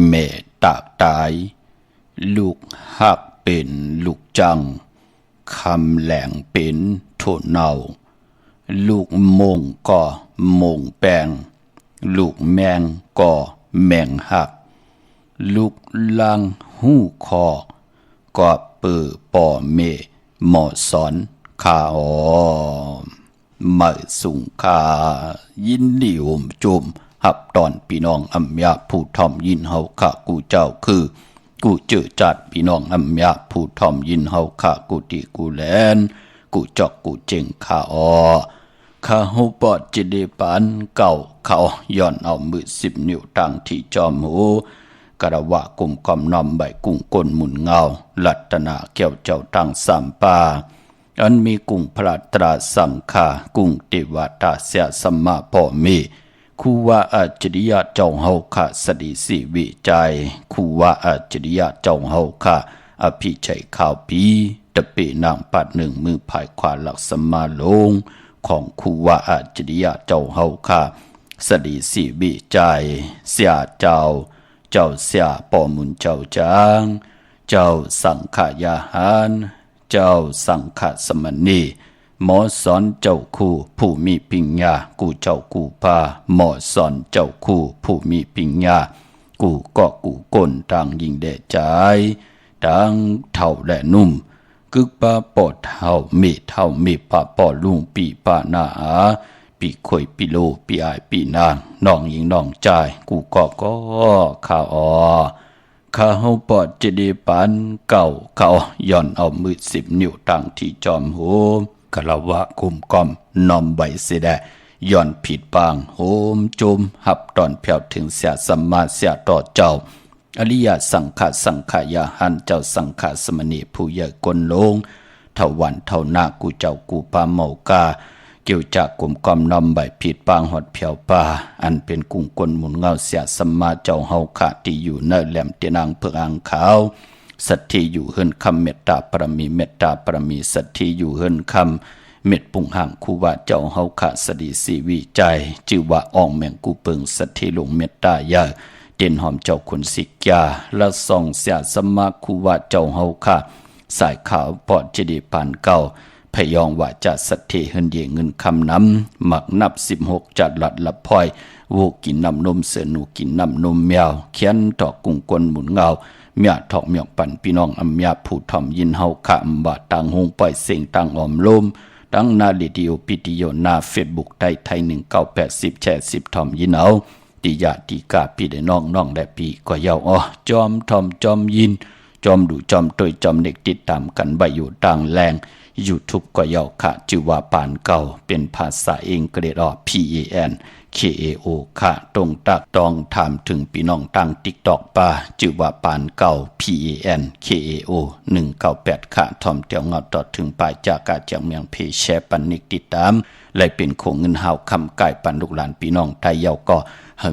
แม่ตากตายลูกหักเป็นลูกจังคำแหลงเป็นโถเนาลูกมงก็มงแปงลูกแมงก็แมงหักลูกลังหูคอก็ปือป่อเมหมอสอนขาอมาสุงคายินดีอมจุมหับตอนพี่น้องอัมยาผู้ทอมยินเฮาข้ากูเจ้าคือกูเจอจัดพี่น้องอัมยาผู้ทอมยินเฮาข้ากูติกูแลนกูจอกกูเจงข้าอข้าหูปอดจิเดปานเก่าเขาย้อนเอามือ10 นิ้วตั้งที่จอมหูกระวะกุมกอมนอมใบกุ้งก้นหมุนเงาลัตนาเกี่ยวเจ้าตั้งสามปาอันมีกุ้งพระตราสังฆากุ้งเทวตาเสียสัมมาพ่อมีคูว่าอัจฉริยะเจ้าเฮาข้าสดิสิวิจัยคูว่าอัจฉริยะเจ้าเฮาข้าอภิชัยข่าวปีตะเปนางปัดหนึ่งมือภายขวาหลักสมาลงของคูว่าอัจฉริยะเจ้าเฮาข้าสดิสิวิจัยเสียเจ้าเสียป่อมุนเจ้าจางเจ้าสังขยาหารเจ้าสังฆสมณีหมอสอนเจ้าคู่ผู้มีปัญญากูเจ้ากูพาหมอสอนเจ้าคู่ผู้มีปัญญากูก็กูก้นต่างยิงแด่ใจต่างเท่าและนุ่มกึกปาปอดเท่ามีปาปอลุงปีปานาปีข่อยปีโลปีอายปีนางน้องยิงน้องใจกูก็ข้าข้าเฮาปอดจะได้ปานเก่าเขาย่อนเอามือ10 นิ้วตั้งที่จอมโหกะละวะคุมกอมนอมใบเสดะย่อนผิดปางโหมจุมหับตอนแผ่วถึงเสียสัมมาเสียต่อเจ้าอริยสังขายาหันเจ้าสังฆสมณีผู้ใหญ่กลลงเท่าวันเท่านากูเจ้ากูปาเมากาเกี่ยวจากกลุ่มกอมนอมใบผิดปางหอดเพียวป่าอันเป็นกุ้งกลหมุนเงาเสียสัมมาเจ้าเฮาขาที่อยู่เนแหลมเตนางเพื่ออ่างขาวสัตที่อยู่เฮิรนคำเมตตาปรมีสัตที่อยู่เฮิรนคำเม็ดปุ่งห่างคูว่าเจ้าเฮาขาสดีสีวิจัยจื่อว่าอ่องแมงกูเปิงสัตที่ลงเมตตายาเด่นหอมเจ้าคนสิกยาละส่องเสียสัมมาคูว่าเจ้าเฮาขาสายขาวปอดเจดีปานเก่าพยองว่าจะสัตเทเฮินเยเงินคำน้ำหมักนับ16จัดหลัดละพอยโวกินน้ำนมเสือหนูกินน้ำนมแมวเขียนตอกกุ้งกลหมุนเงาเมียถอกเมียงปั่นพี่น้องอัมยาผู้ทอมยินเฮาขะอำบาต่างหงปล่อยเสียงต่างออมลมตั้งนาลิดิโอปิติโยนาเฟซบุ๊กไทย1980แชร์10ทอมยินเอาติยาติกาพี่ได้น้องได้พี่ก็เยาจอมทอมจอมยินจอมดูจอมตยจอมเด็กติดตามกันใบอยู่ต่างแรงYouTube ก็ยาวค่ะชื่อว่าปานเก่าเป็นภาษาอังกฤษPANKAO ค่ะตรงตักต้องถามถึงพี่น้องตั้ง TikTok ป่าชื่อว่าปานเก่า PANKAO 198ค่ะทอมเตียวเงาต่อถึงปลายจากกาจากเมืองเพแชร์ปันนิกติดตามและเป็นโคงเงินหาวคำไก่ปันลูกหลานพี่น้องไทยเยาก็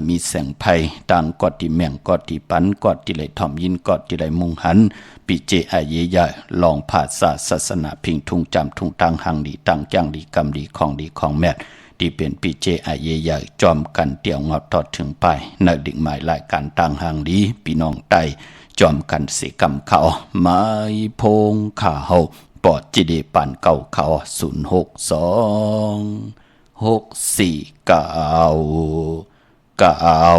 มีแสงไพต่างกอดที่แมงกอดที่ปันกอดที่ไหลทอมยินกอดที่ไหลมุงหันปีเจอาเยยะลองภาษาศาสนาพิงทุงจำทุงตังหังดีตังจ้างดีกำดีของแม่ที่เป็นปีเจอาเยยะจอมกันเตี่ยวงอทอดถึงไปในดิ่งหมายรายการตังหังดีพี่น้องไตจอมกันเสกำเขาไม้พงขาเฮาปอดจีดีปันเก่าเขา06249ม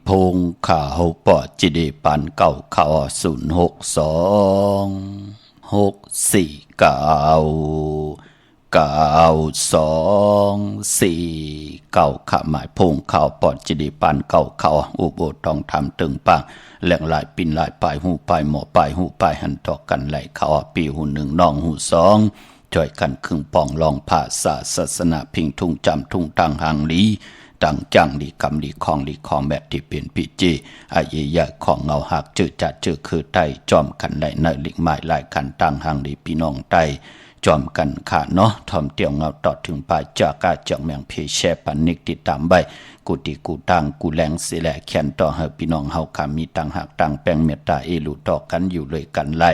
พงข่าวปอจิเดปันเก่าข่าว062 649 2 4 9ขาหมายพงข่าวปอจิเดปันเก่าข่าวอุโบทองทำตึงปังแหลงหลายปินหลายปลายหูปลายหมอปลายหูปลายหันตอกกันไหลข่าวปีหูหนึ่งน้องหูสองจ่อยกันครึ่งปองลองภาษาศาสนาพิงทุ่งจำทุ่งทางหางลีดังจังลีกำลีของแบบที่เป็นปีจีอาเยยะของเงาหักเจอจัดเจอคือไตจอมกันไหลในลิกไม้หลายกันต่างหางลีพี่น้องไตจอมกันขาเนาะทอมเตียวเงาต่อถึงปลายจากาจากเมืองเพแชปันนิกติดตามใบกูติกูตังกูแรงเสียแหละแขนต่อเฮพี่น้องเฮาขามีต่างหักต่างแปลงเมตตาเอลูต่อกันอยู่เลยกันไล่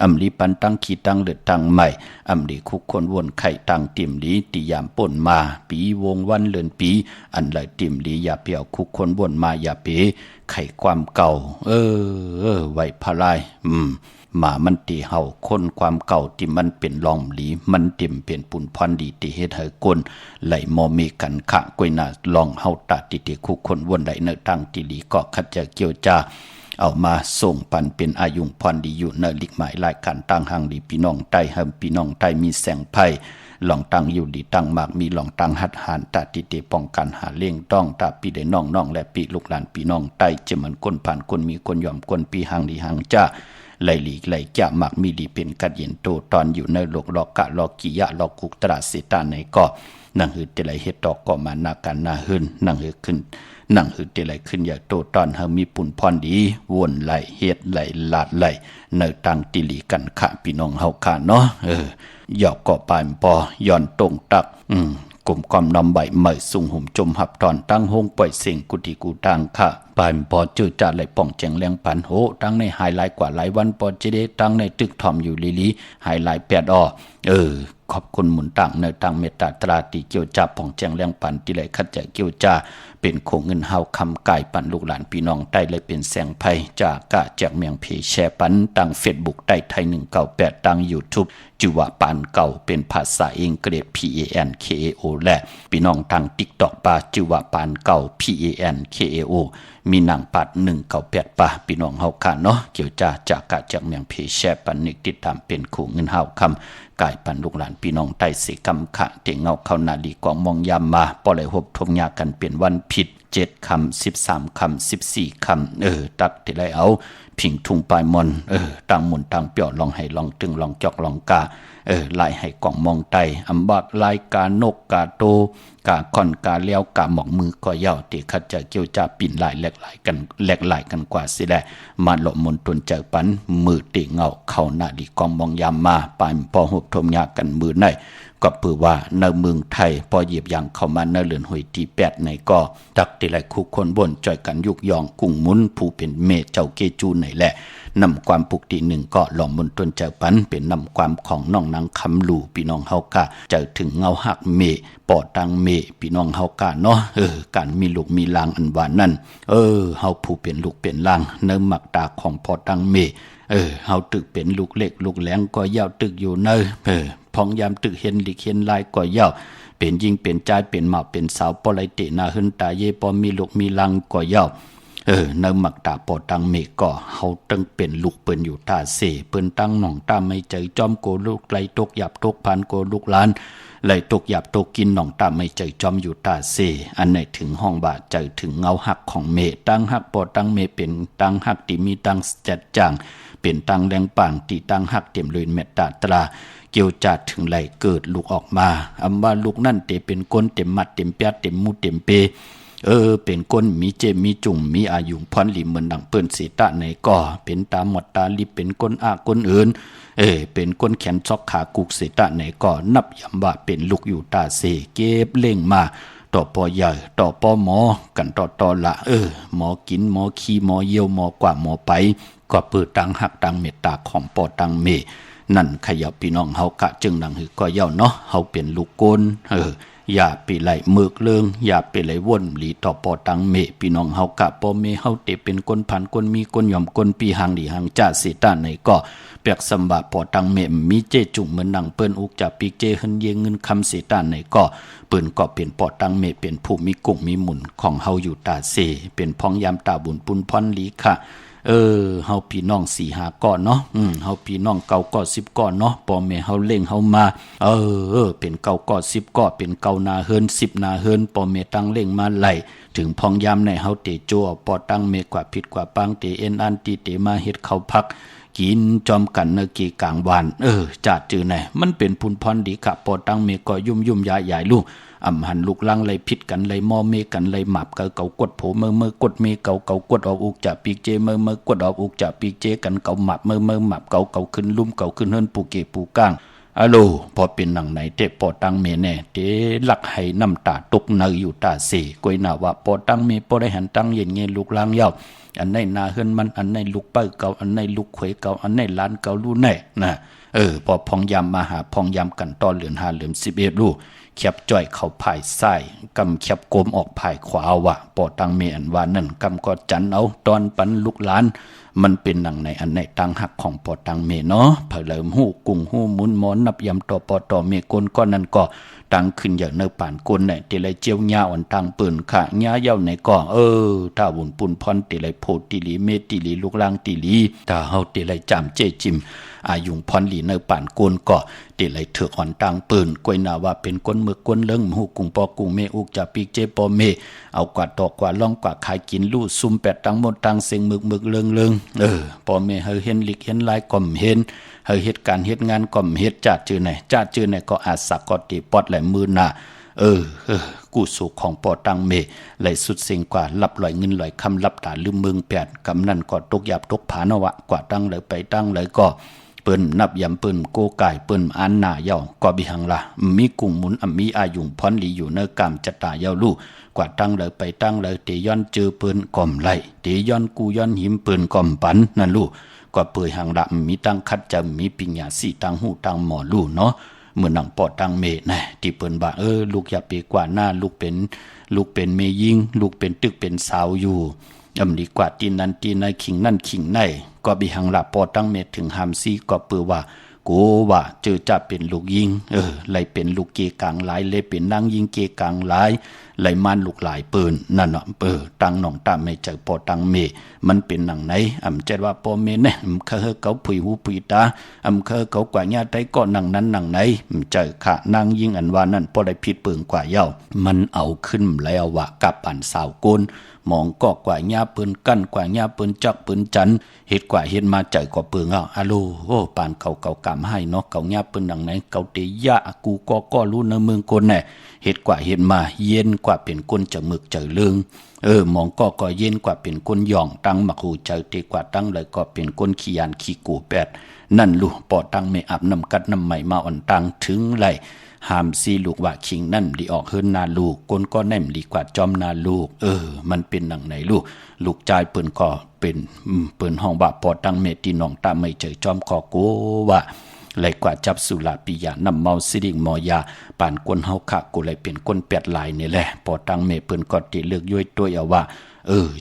อำลีปันตั้งขีตั้งเลือดตั้งใหม่อำลีคุกคนวนไข่ตั้งติ่มลีติยามป่นมาปีวงวันเลือนปีอันไหลติ่มลีอย่าเปียวคุกคนวนมาอย่าเปไข่ความเก่าไว้พลายหมามันตีเห่าคนความเก่าที่มันเป็นลองหลีมันเต็มเป็นปุ่นพรดีติเฮ็ดให้กลไหลมอมีกันขะกวยนาลองเฮาตาติคุกคนวนไหลเนตั้งติลีก็คัดจะเกี่ยวจ้าเอามาส่งปันเป็นอายุพรดีอยู่ในลิกหมายรายการตั้งหางดีพี่น้องใต้เฮมพี่น้องใต้มีแสงไพ่หลองตั้งอยู่ดีตั้งมากมีหลองตั้งหัดหานตาติเตป้องกันหาเลี้ยงต้องตาปีได้น้องและปีลูกหลานพี่น้องใต้จะเหมือนคนผ่านคนมีคนยอมคนปีหางดีหางจ้าไหลหลีกไหลจะมักมีดีเป็นกัดเย็นโตตอนอยู่ในโลกลอกกะลอกกิยะลอกกุกตราสิตาในก็นังหืดจะไหลเฮ็ดดอกก็มานาการนาหืนนังหืดขึ้นนั่งหืดไหลขึ้นอย่าโตตอนเฮามีปุ่นพรดีวนไหลเฮ็ดไหลลาดไหลเนตังติลีกันขะพี่น้องเฮาค่ะเนาะหยอกเกาะปานปอย้อนตรงตักกลมความนำใบเหมยสุงหุ่มจมหับตอนตั้งห้องปล่อยเสียงกุฏิกูตังค่ะปานปอจื้อจัดไหลป่องแจงแรงปันโหตั้งในไฮไลท์กว่าหลายวันปอจะได้ตั้งในตึกทอมอยู่ลีไฮไลท์8ขอบคุณหมุนต่างในต่างเมตตาตราติเกี่ยวจ่าป่องแจงแรงปันที่ไหลคัดใจเกี่ยวจ่าเป็นโคงเงินเฮาคำไก่ปันลูกหลานพี่น้องใต้เลยเป็นแสงไพ่จากกะจากเมียงเพแชร์ปันตั้งเฟซบุ๊กใต้ไทย198ตั้ง YouTube จิวะปานเก่าเป็นภาษาอังกฤษ PANKAO และพี่น้องทาง TikTok ปาจิวะปานเก่า PANKAO มีหนังปัด198ปะพี่น้องเฮาค่ะเนาะเกี่ยวจ่าจากกะจากเมียงเพแชร์ปันนิกติดตามเป็นโคงเงินเฮาคำกายปันลูกหลานพี่น้องใต้สิกรรมขะเตงเงาเข้านาลีกองมองยามมาปอเลยหบทมยากันเปลี่ยนวันผิด7 คำ13 คำ14 คำตักที่ไรเอาผิงทุ่งปลายมอนต่างหมุนต่างเปี่ยวลองให้ลองตึงลองจอกลองกาลายให้กล่องมองไตอำบักลายกานกกาโตกาค่อนกาเลี้ยวกาหมอกมือก็เย่าติคัดจะเกี่ยวจะปิ่นลายแหลกหลายกันกว่าสิแลมาหลบมนตนเจอปันมือติเงาเข้าหน้าดีกองมองยามมาปานพอหุบทมยากันมือในก็เพื่อว่าในเมืองไทยพอเหยียบอย่างเข้ามาในเรือนหอยตี8ในก็ตักติไหลคุกคนบนจ่อยกันยุกยองกุ้งมุนผู้เป็นเมเจ้าเกจูไหนแหละนำความปุกตีหนึ่งก็หล่อมบนต้นเจ้าปันเป็นนำความของน้องนางคำหลู่พี่น้องเฮากะเจอถึงเงาหักเมปอตังเมพี่น้องเฮากะเนาะการมีลูกมีลางอันหวานนั่นเฮาผู้เป็นลูกเป็นลางเนื้อหมักตาของปอตังเมเฮาตึกเป็นลูกเล็กลูกแหลงก็ยาวตึกอยู่เนพองยามตึกเห็นหลีกเห็นลายก็ยาวเป็นยิงเป็นใจเป็นหมาเป็นสาวปอไลเตนาหึนตาเยปอมีลูกมีลังก็ยาวเนื้อหมักตาปอตังเมก็เฮาตึงเป็นลูกเปิ้นอยู่ตาเสเปิ้นตั้งหนองตาไม่ใจจอมโกลูกไลตกหยับตกพันโกลูกล้านไหลตกหยับตกกินหนองตาไม่ใจจอมอยู่ตาเสอันไหนถึงห้องบาใจถึงเงาหักของเมตั้งหักปอตังเมเป็นตั้งหักที่มีตั้งจัดจางเป็นตังแรงป่างตีตังหักเต็มเลยเมตตาตราเกี่ยวจัดถึงไหลเกิดลูกออกมาอำว่าลูกนั่นเตเป็นก้นเต็มมัดเต็มเปียเต็มมูเต็มเปเป็นก้นมีเจมีจุ่มมีอายุพรลิเหมือนดังเปิ้นสีตะในก่อเป็นตาหมดตาลิเป็นก้นอาก้นอื่นเป็นก้นแขนซอกขากุกสีตะในก่อนับยำว่าเป็นลูกอยู่ตาเสเก็บเล่งมาต่อปอใหญ่ต่อปอหมอกันต่อละหมอกินหมอขี้หมอเยี่ยวหมอกว่าหมอไปก็เปิดตังหักตังเมตตาของปอตังเมนั่นขยับพี่น้องเฮากะจึงดังหือก็เย่าเนาะเฮาเป็นลูกโกน อย่าไปไหลเมือกเลิงอย่าไปไหลว่นหลีต่อปอตังเมพี่น้องเฮากะปอเมเฮาเตเป็นคนผันคนมีคนหย่อมคนปีหางดีหางจ่าเสตาในก็เปียกสมบะปอตังเมมีเจจุงเหมือนนังเปิ้นอุกจะปีเจเฮินเยเงินคำเสตาในก็เปิ้นก็เป็นปอตังเมเป็นผู้มีกุ้งมีหมุนของเฮาอยู่ตาเสเป็นพ้องยามตาบุญปุนพรลีค่ะเฮาพี่น้อง4-5ก้อนเนาะเฮาพี่น้อง9ก้อน10ก้อนเนาะพ่อแม่เฮาเล่งเฮามาเป็น9ก้อน10ก้อนเป็น9นาเฮิรน10นาเฮิรนพ่อแม่ตั้งเล่งมาไหลถึงพองยามในเฮาเตจั่วปอตั้งเมกว่าผิดกว่าปังเตเอ็นอันติเตมาเฮ็ดข้าวพักกินจอมกันเนกีกลางวานจัดจือไหนมันเป็นพุนพรดีกะปอตั้งเมก็ยุ่มยายลูกอำหันลูกลังเลยพิษกันเลยมอเมกันเลยหมับเกากดโผเมื่อกดเมเกากดออกอุกจะปีกเจเมื่อกดออกอุกจะปีกเจกันเกาหมับเมื่อหมับเกาขึ้นลุ่มเกาขึ้นเฮิรนปูเกปูก้างอะโลพอเป็นหนังไหนเตปอตังเมแน่เตหลักให้น้ำตาตกเนยอยู่ตาเสกวยนาว่าปอตังเมปอได้หันตังเย็นเงี้ยลูกลังยาวอันในนาเฮิรนมันอันในลูกเป้เกาอันในลูกเขยเกาอันในล้านเกาลู่แน่นะพอพองยามมาหาพองยามกันต่อเหลือน5เหลือน11ลูกเขียบจ่อยเข้าภายซ้ายกำเขียบโกมออกภายขวาวะปอตังเมอันว่านั่นกำก็จันเอาตอนปันลูกหลานมันเป็นหนังในอันในตังหักของปอตังเมเนาะเผลิมหูกุ้งหูมุนหมอนนับยำต่อปอต่อเมกลก้อนนั้นก็ตังขึ้นอย่างเนื้อป่านกลเนี่ยตีไรเจียวหญ้าอ่อนตังปืนค่ะหญ้าเย้าในก็ถ้าบุญปุ่นพรตีไรโพตีลีเมตีลีลูกลางตีลีถ้าเฮาตีไรจามเจจิมอายุงพรหลีเนื้อป่านกลก็ตีไรเถือกอ่อนตังปืนกวยนาว่าเป็นก้นมือกวนเลิงหูกุ้งปอกุ้งเมอุกจะปีกเจปอเมเอากว่าตอกกว่าล่องกว่าขายกินลู่ซุ่มแปดตังหมดตังเสียงมึกเลิงปอเมเฮเห็นลิกเห็นลายก่อมเห็นเฮเหตุการเฮ็ดงานก่อมเฮ็ดจัดจื้อไหนก็อาสักก็ตีปอดไหลมือหน้ากู้สุขของปอตังเมไหลสุดเสียงกว่ารับลอยเงินลอยคำรับตาลืมเมืองแปดกำนั่นก็ตกหยาบตกผานวะกว่าตั้งเลยไปตั้งเลยก็เปิ้นนับยำเปิ้นโกไก่เปิ้นอันหน้าเย้าก็บิหังละมีกุ้งหมุนมีอายุงพรหลีอยู่เนื้อกามจัตตาเย้าลู่กว่าตั้งเลยไปตั้งเลยเตย้อนเจอเปิ้นก่อมไหลเตย้อนกูย้อนหิมเปิ้นก่อมปันนั่นลู่ก็เปื่อยหางละมีตั้งคัดจะมีปิญญาสีตั้งหูตั้งหมอลู่เนาะเหมือนหนังปอดตั้งเมนะที่เปิ้นว่าลูกอย่าไปกว่าหน้าลูกเป็นเมยิงลูกเป็นตึกเป็นสาวอยู่ดีกว่าตีนั้นตีในขิงนั่นขิงในก็บิหังละปอตั้งเมถึงหามซีก็เปื่อว่ากูว่าเจอจะเป็นลูกยิงเลยเป็นลูกเกกลางหลายเลยเป็นนางยิงเกกลางหลายไหลมันลูกหลายปืนนั่นเนาะตังหนองตาไม่เจอปอตังเมมันเป็นหนังไหนเจว่าปอเมเนี่ยเคยเกาผุยหูผุยตาเคยเกากว่าญาติก็หนังนั้นหนังไหนเจอขะนางยิงอันว่านั่นปอได้ผิดปืนกว่าเย้ามันเอาขึ้นแล้วว่ากับอันสาวโกนมองก็กว่าญาปืนกั้นกว่าญาปืนจักปืนจันเฮ็ดกว่าเฮ็ดมาใจกว่าปืนอะโลปานเก่ากำให้เนาะเก่าญาปืนหนังไหนเก่าเตยะกูก็รู้ในเมืองคนแน่เฮ็ดกว่าเฮ็ดมาเย็นกว่าเป็นคนจะมึกเจอเรื่องมองก็เย็นกว่าเป็นคนหย่องตั้งมักหูเจอเตกว่าตั้งเลยก็เป็นคนขี้ยานขี้กูแปดนั่นลูกปอตั้งไม่อาบน้ำกัดน้ำใหม่มาอ่อนตังถึงไหลหามซีลูกว่าคิงนั่นดีออกเฮิรนนาลูกก้นก็แน่มดีกว่าจอมนาลูกมันเป็นหนังไหนลูกใจเปิ้นก็เป็นเปิ้นห้องว่าปอตังเมตีน้องตาไม่เจอจอมขอโกว่าเลยกว่าจับสุราปิยานำเมาสิริงมอยาป่านก้นเฮาขะกูเลยเป็นก้นแปดลายนี่แหละปอตังเมเปิ้นก็ติเลือกย้อยตัวเอาว่า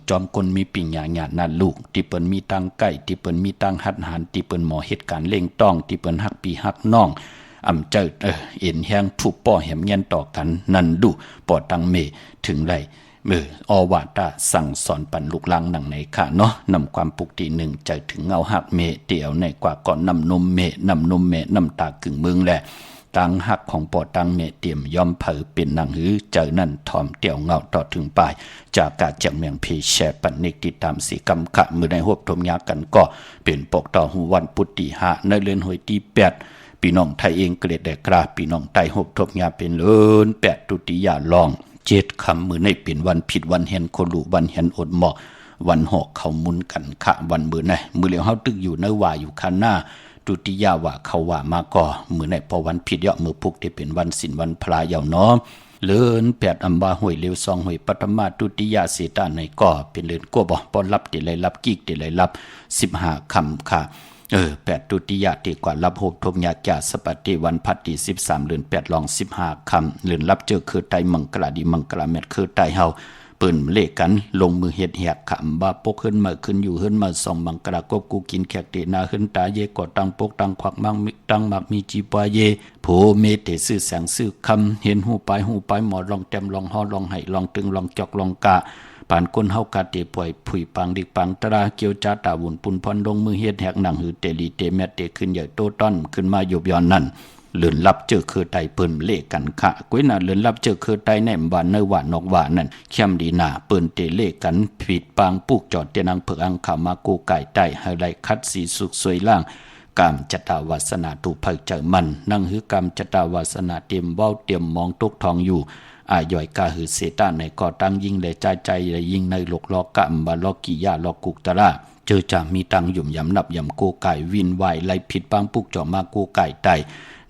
จอมคนมีปิญญาญาณนั่นลูกที่เปิ้นมีตังใกล้ที่เปิ้นมีตังหัดหานที่เปิ้นหมอเหตุการณ์เล่งต้องที่เปิ้นฮักปีฮักน้องเจอเอ็นแห้งถูกป้อแหมเงียนต่อกันนั่นดูปอตังเมถึงไรอวาตาสั่งสอนปันลูกลังหนังไหนค่ะเนาะนำความปุกตีหนึ่งใจถึงเงาหักเมเตียวในกว่าก่อนนำนมเมน้ำตากึ่งเมืองแหละตังหักของปอตังเมเตรียมย่อมเผอเป็นหนังหือเจอนั่นทอมเตียวเงาต่อถึงปลายจากกาจากเมียงเพแชปันนิกติดตามสีกำขะมือในหวบทมยากันก็เป็นปกต่อหูวันปุตติหะในเรือนหวยที่8พี่น้องไทยเองเกลียดแดกราพี่น้องไทยหบทบยาเป็นเลิน8ตุติยาลอง7คำมือในเป็นวันผิดวันเห็นโคลุวันเห็นอดหมอกวันหอกเขามุนกันขะวันมือในมือเหลียวเฮาตึกอยู่เนื้อว่าอยู่คันหน้าตุติยาว่าเขาว่ามาก่อมือในพอวันผิดเยาะมือพุกที่เป็นวันศีลวันพระเยาเนาะเลิน8อัมบาห่วยเลวซองห่วยปัตมาตุติยาเสตาในก่อเป็นเลินกัวบ่ปอนรับติเลยรับกิกติเลยรับ15คำค่ะ 8ตุติยะตีกว่ารับโหบทมยากาสปฏิวันพัดที่13เดือน8ลอง15ค่ำเดือนรับเจอคือไตมังกราดีมังกราเม็ดคือไตเฮาเปิ้นเลขกันลงมือเฮ็ดแหกขำบ่าปกขึ้นมาขึ้นอยู่ขึ้นมาส่องบังกระกบกูกินแขกเตนาขึ้นตาเยกอตั้งปกตั้งควักมังตั้งมักมีจีปาเยโผเมเตซื่อแสงซื่อคำเห็นหูไปหมอลองแต้มลองฮอลองให้ลองตึงลองจอกลองกะปานคนเฮากะเตป่วยผุยปังดิกปังตราเกียวจ้าตาวุ่นปุ่นพรลงมือเฮ็ดแหกหนังหือเตลีเตแมเตขึ้นใหญ่โตต้อนขึ้นมาอยู่ย้อนนั่นเลื่อนลับเจอคือไตเปิ้นเลกันค่ะกุ้ยน่ะเลื่อนลับเจอคือไตแหนมบ้านเนว่านอกว่านั่นเข้มดีน่ะเปิ้นเตเลกันผิดปางปุกจอดเตนังเผือกอังขามากูไก่ไตให้ไลคัดสีสุกสวยล่างกามจตาวาสนาถูกเผยเจอมันนั่งหือกามจตาวาสนาเตรียมเว้าเตรียมมองตกทองอยู่อาย่อยกาหือเสตาในก่อตั้งยิงเลยใจเลยยิงในหลกลอกกามบาลอกกิยาลอกกุกตะละเจอจะมีตังหยุ่มยำนับยำโกไก่วินวายไล่ผิดปางปุกจอมากูไก่ไต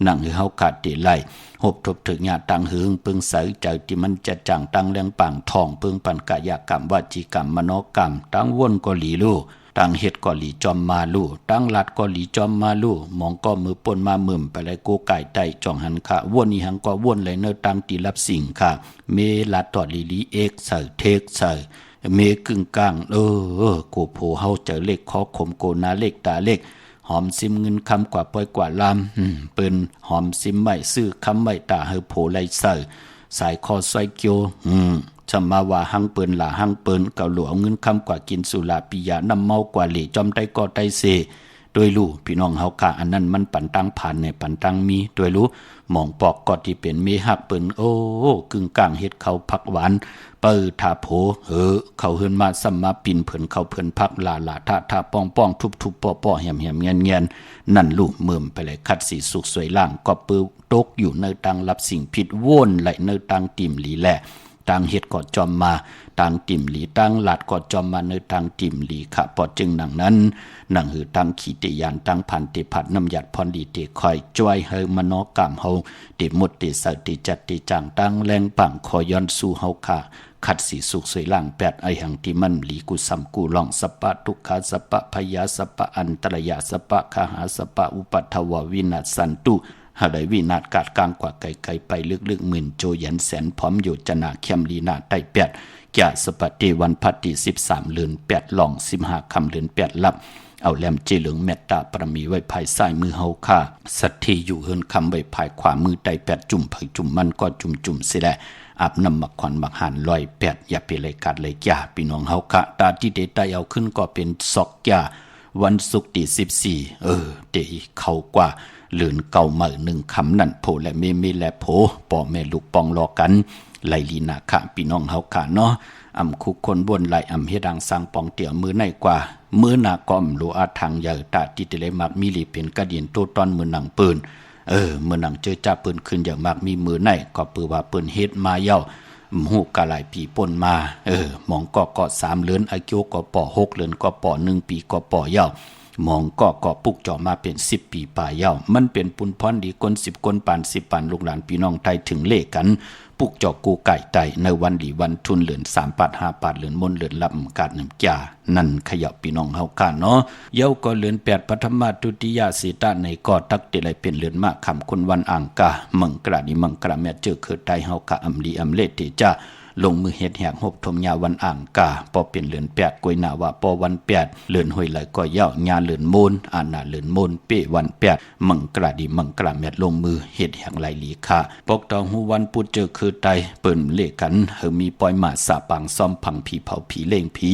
นั่งหือเฮาขาดเตไล่หบทบถึงญาตังหืงปึงใสใจที่มันจะจังตังแรงปังทองปึงปันกายกรรมวจีกรรมมโนกรรมตังว่นก็หลีลู่ตังเฮ็ดก็หลีจอมมาลู่ตังลัดก็หลีจอมมาลู่มองก็มือปนมามึมไปเลยกูไก่ไตจ่องหันค่ะว่นอีหังก็ว่นเลยเนอตังตีรับสิ่งค่ะเมลัดตอดลีเอกใส่เทกใส่เมกึ่งกลางกูโผเฮาเจอเลขขอขมโกนาเลขตาเลขหอมซิมเงินคำกว่าปล่อยกว่าลำเปิ้นหอมซิมไม่ซื้อคำไม่ตาเฮอโผไลเซอร์สายคอซอยเกียวชมาว่าหังเปิ้นล่ะหังเปิ้นเกาหลวงเงินคำกว่ากินสุราปิยะน้ำเมากว่าเหล่จอมไตก็ไตเซโดยรู้พี่น้องเฮาค่ะอันนั้นมันปันตังผ่านในปันตังมีโดยรู้มองปอกก็ที่เป็นเมหักเปิ้นกึ่งกลางเฮ็ดเขาผักหวานเปิดทาโผเขาเฮือนมาซัมมาปิ่นเพิ่นเขาเพิ่นพักลาทาป้องทุบป้อแหมเงียนนั่นลูกเมิ่มไปเลยคัดสีสุกสวยล่างก็ปื้อตกอยู่ในตังรับสิ่งผิดว่นไหลในตังติ่มหลีแหละตังเฮ็ดก็จอมมาตังติ่มหลีตังหลาดก็จอมมาในตังติ่มหลีค่ะพอจึงหนังนั้นหนังหือตังขีติยานตังพันติผัดน้ำหยัดพรดีติคอยจ้วยเฮมโนกรรมเฮาติมุดติสติจัดติจังตังแรงปังคอย้อนสู่เฮาค่ะขัดสีสุกสวยล่างแปดไอหังที่มันหลีกุสัมกูลองสปะทุกขาสปะพยาสปะอันตรยาสปะคาหาสปะอุปัฏฐววินาศสันตุหาได้วินาศกาดกลางกว่าไกลไปลึกหมื่นโจยันแสนพร้อมอยู่จนาเข้มลีนาไตแปดแก่สปฏิวันพัดที่13เดือน8ลอง15ค่ำเดือน8ลับเอาแหลมเจเหลืองเมตตาประมีไว้ภายซ้ายมือเฮาค่ะสัตที่อยู่เฮินคำไว้ภายขวามือไต8จุ่มภายจุ่มมันก็จุ่มสิแลอาบน้ำหมักขวัญหมักหันลอย8อย่าไปเลยกัดเลยจ้าพี่น้องเฮาค่ะตาที่เดตเอาขึ้นก็เป็นซอกจ้าวันศุกร์ที่14เตเข้ากว่าเลือนเก่าใหม่1คำนั่นโผและเมและโผป่อแม่ลูกปองรอกันไลลีนาค่ะพี่น้องเฮาค่ะเนาะอำคุกคนบนไหลอำเฮดังสร้างปองเตี่ยวมือในกว่ามือหน้ากอมโลอาทางใหญ่ตาติเตเลมักมีลีเป็นกระเดียนโตตอนมือหนังปืนมือหนังเจอจับปืนขึ้นอย่างมากมีมือในก็ปือว่าปืนเฮ็ดมาเย้าหูกะหลายปีป่นมาหมองก็3เดือนอายุก็ป6เดือนก็ป1ปีก็ปเย้ามองก็ปุกจ่อมาเป็น10ปีป่าเย้ามันเป็นปุนพรดีคน10คนปาน10ปานลูกหลานพี่น้องไทยถึงเลขกันปุกจ่อกูไก่ไตในวันดีวันทุนเหลือน3 ปาด5 ปาดเหลือนมนเหลือนลำกาดน้ำจ่านั่นขยับพี่น้องเฮากันเนาะเย้าก็เหลือน8ปฐมทุติยสีตาในก็ตักเตไลเป็นเหลือนมากคำคนวันอ่างกามังกรานิมังกราแม่เจอคือไตเฮากะอำลีอำเลติจ้าลงมือเฮ็ดแหกหบทมยาวันอ่างกาปอเป็นเหลือน8กวยนาว่าปอวัน8เหลือนห้วยไหลก็เย้ายาเหลือนมูลอานาเหลือนมูลเปวัน8มังกราดีมังกราแม่ลงมือเฮ็ดแหกไหลหลีค่ะปอกตองหูวันปุดเจอคือไตเปิ้นเลกันเฮามีปอยมาสาปังซ่อมพังผีเผาผีเล่งผี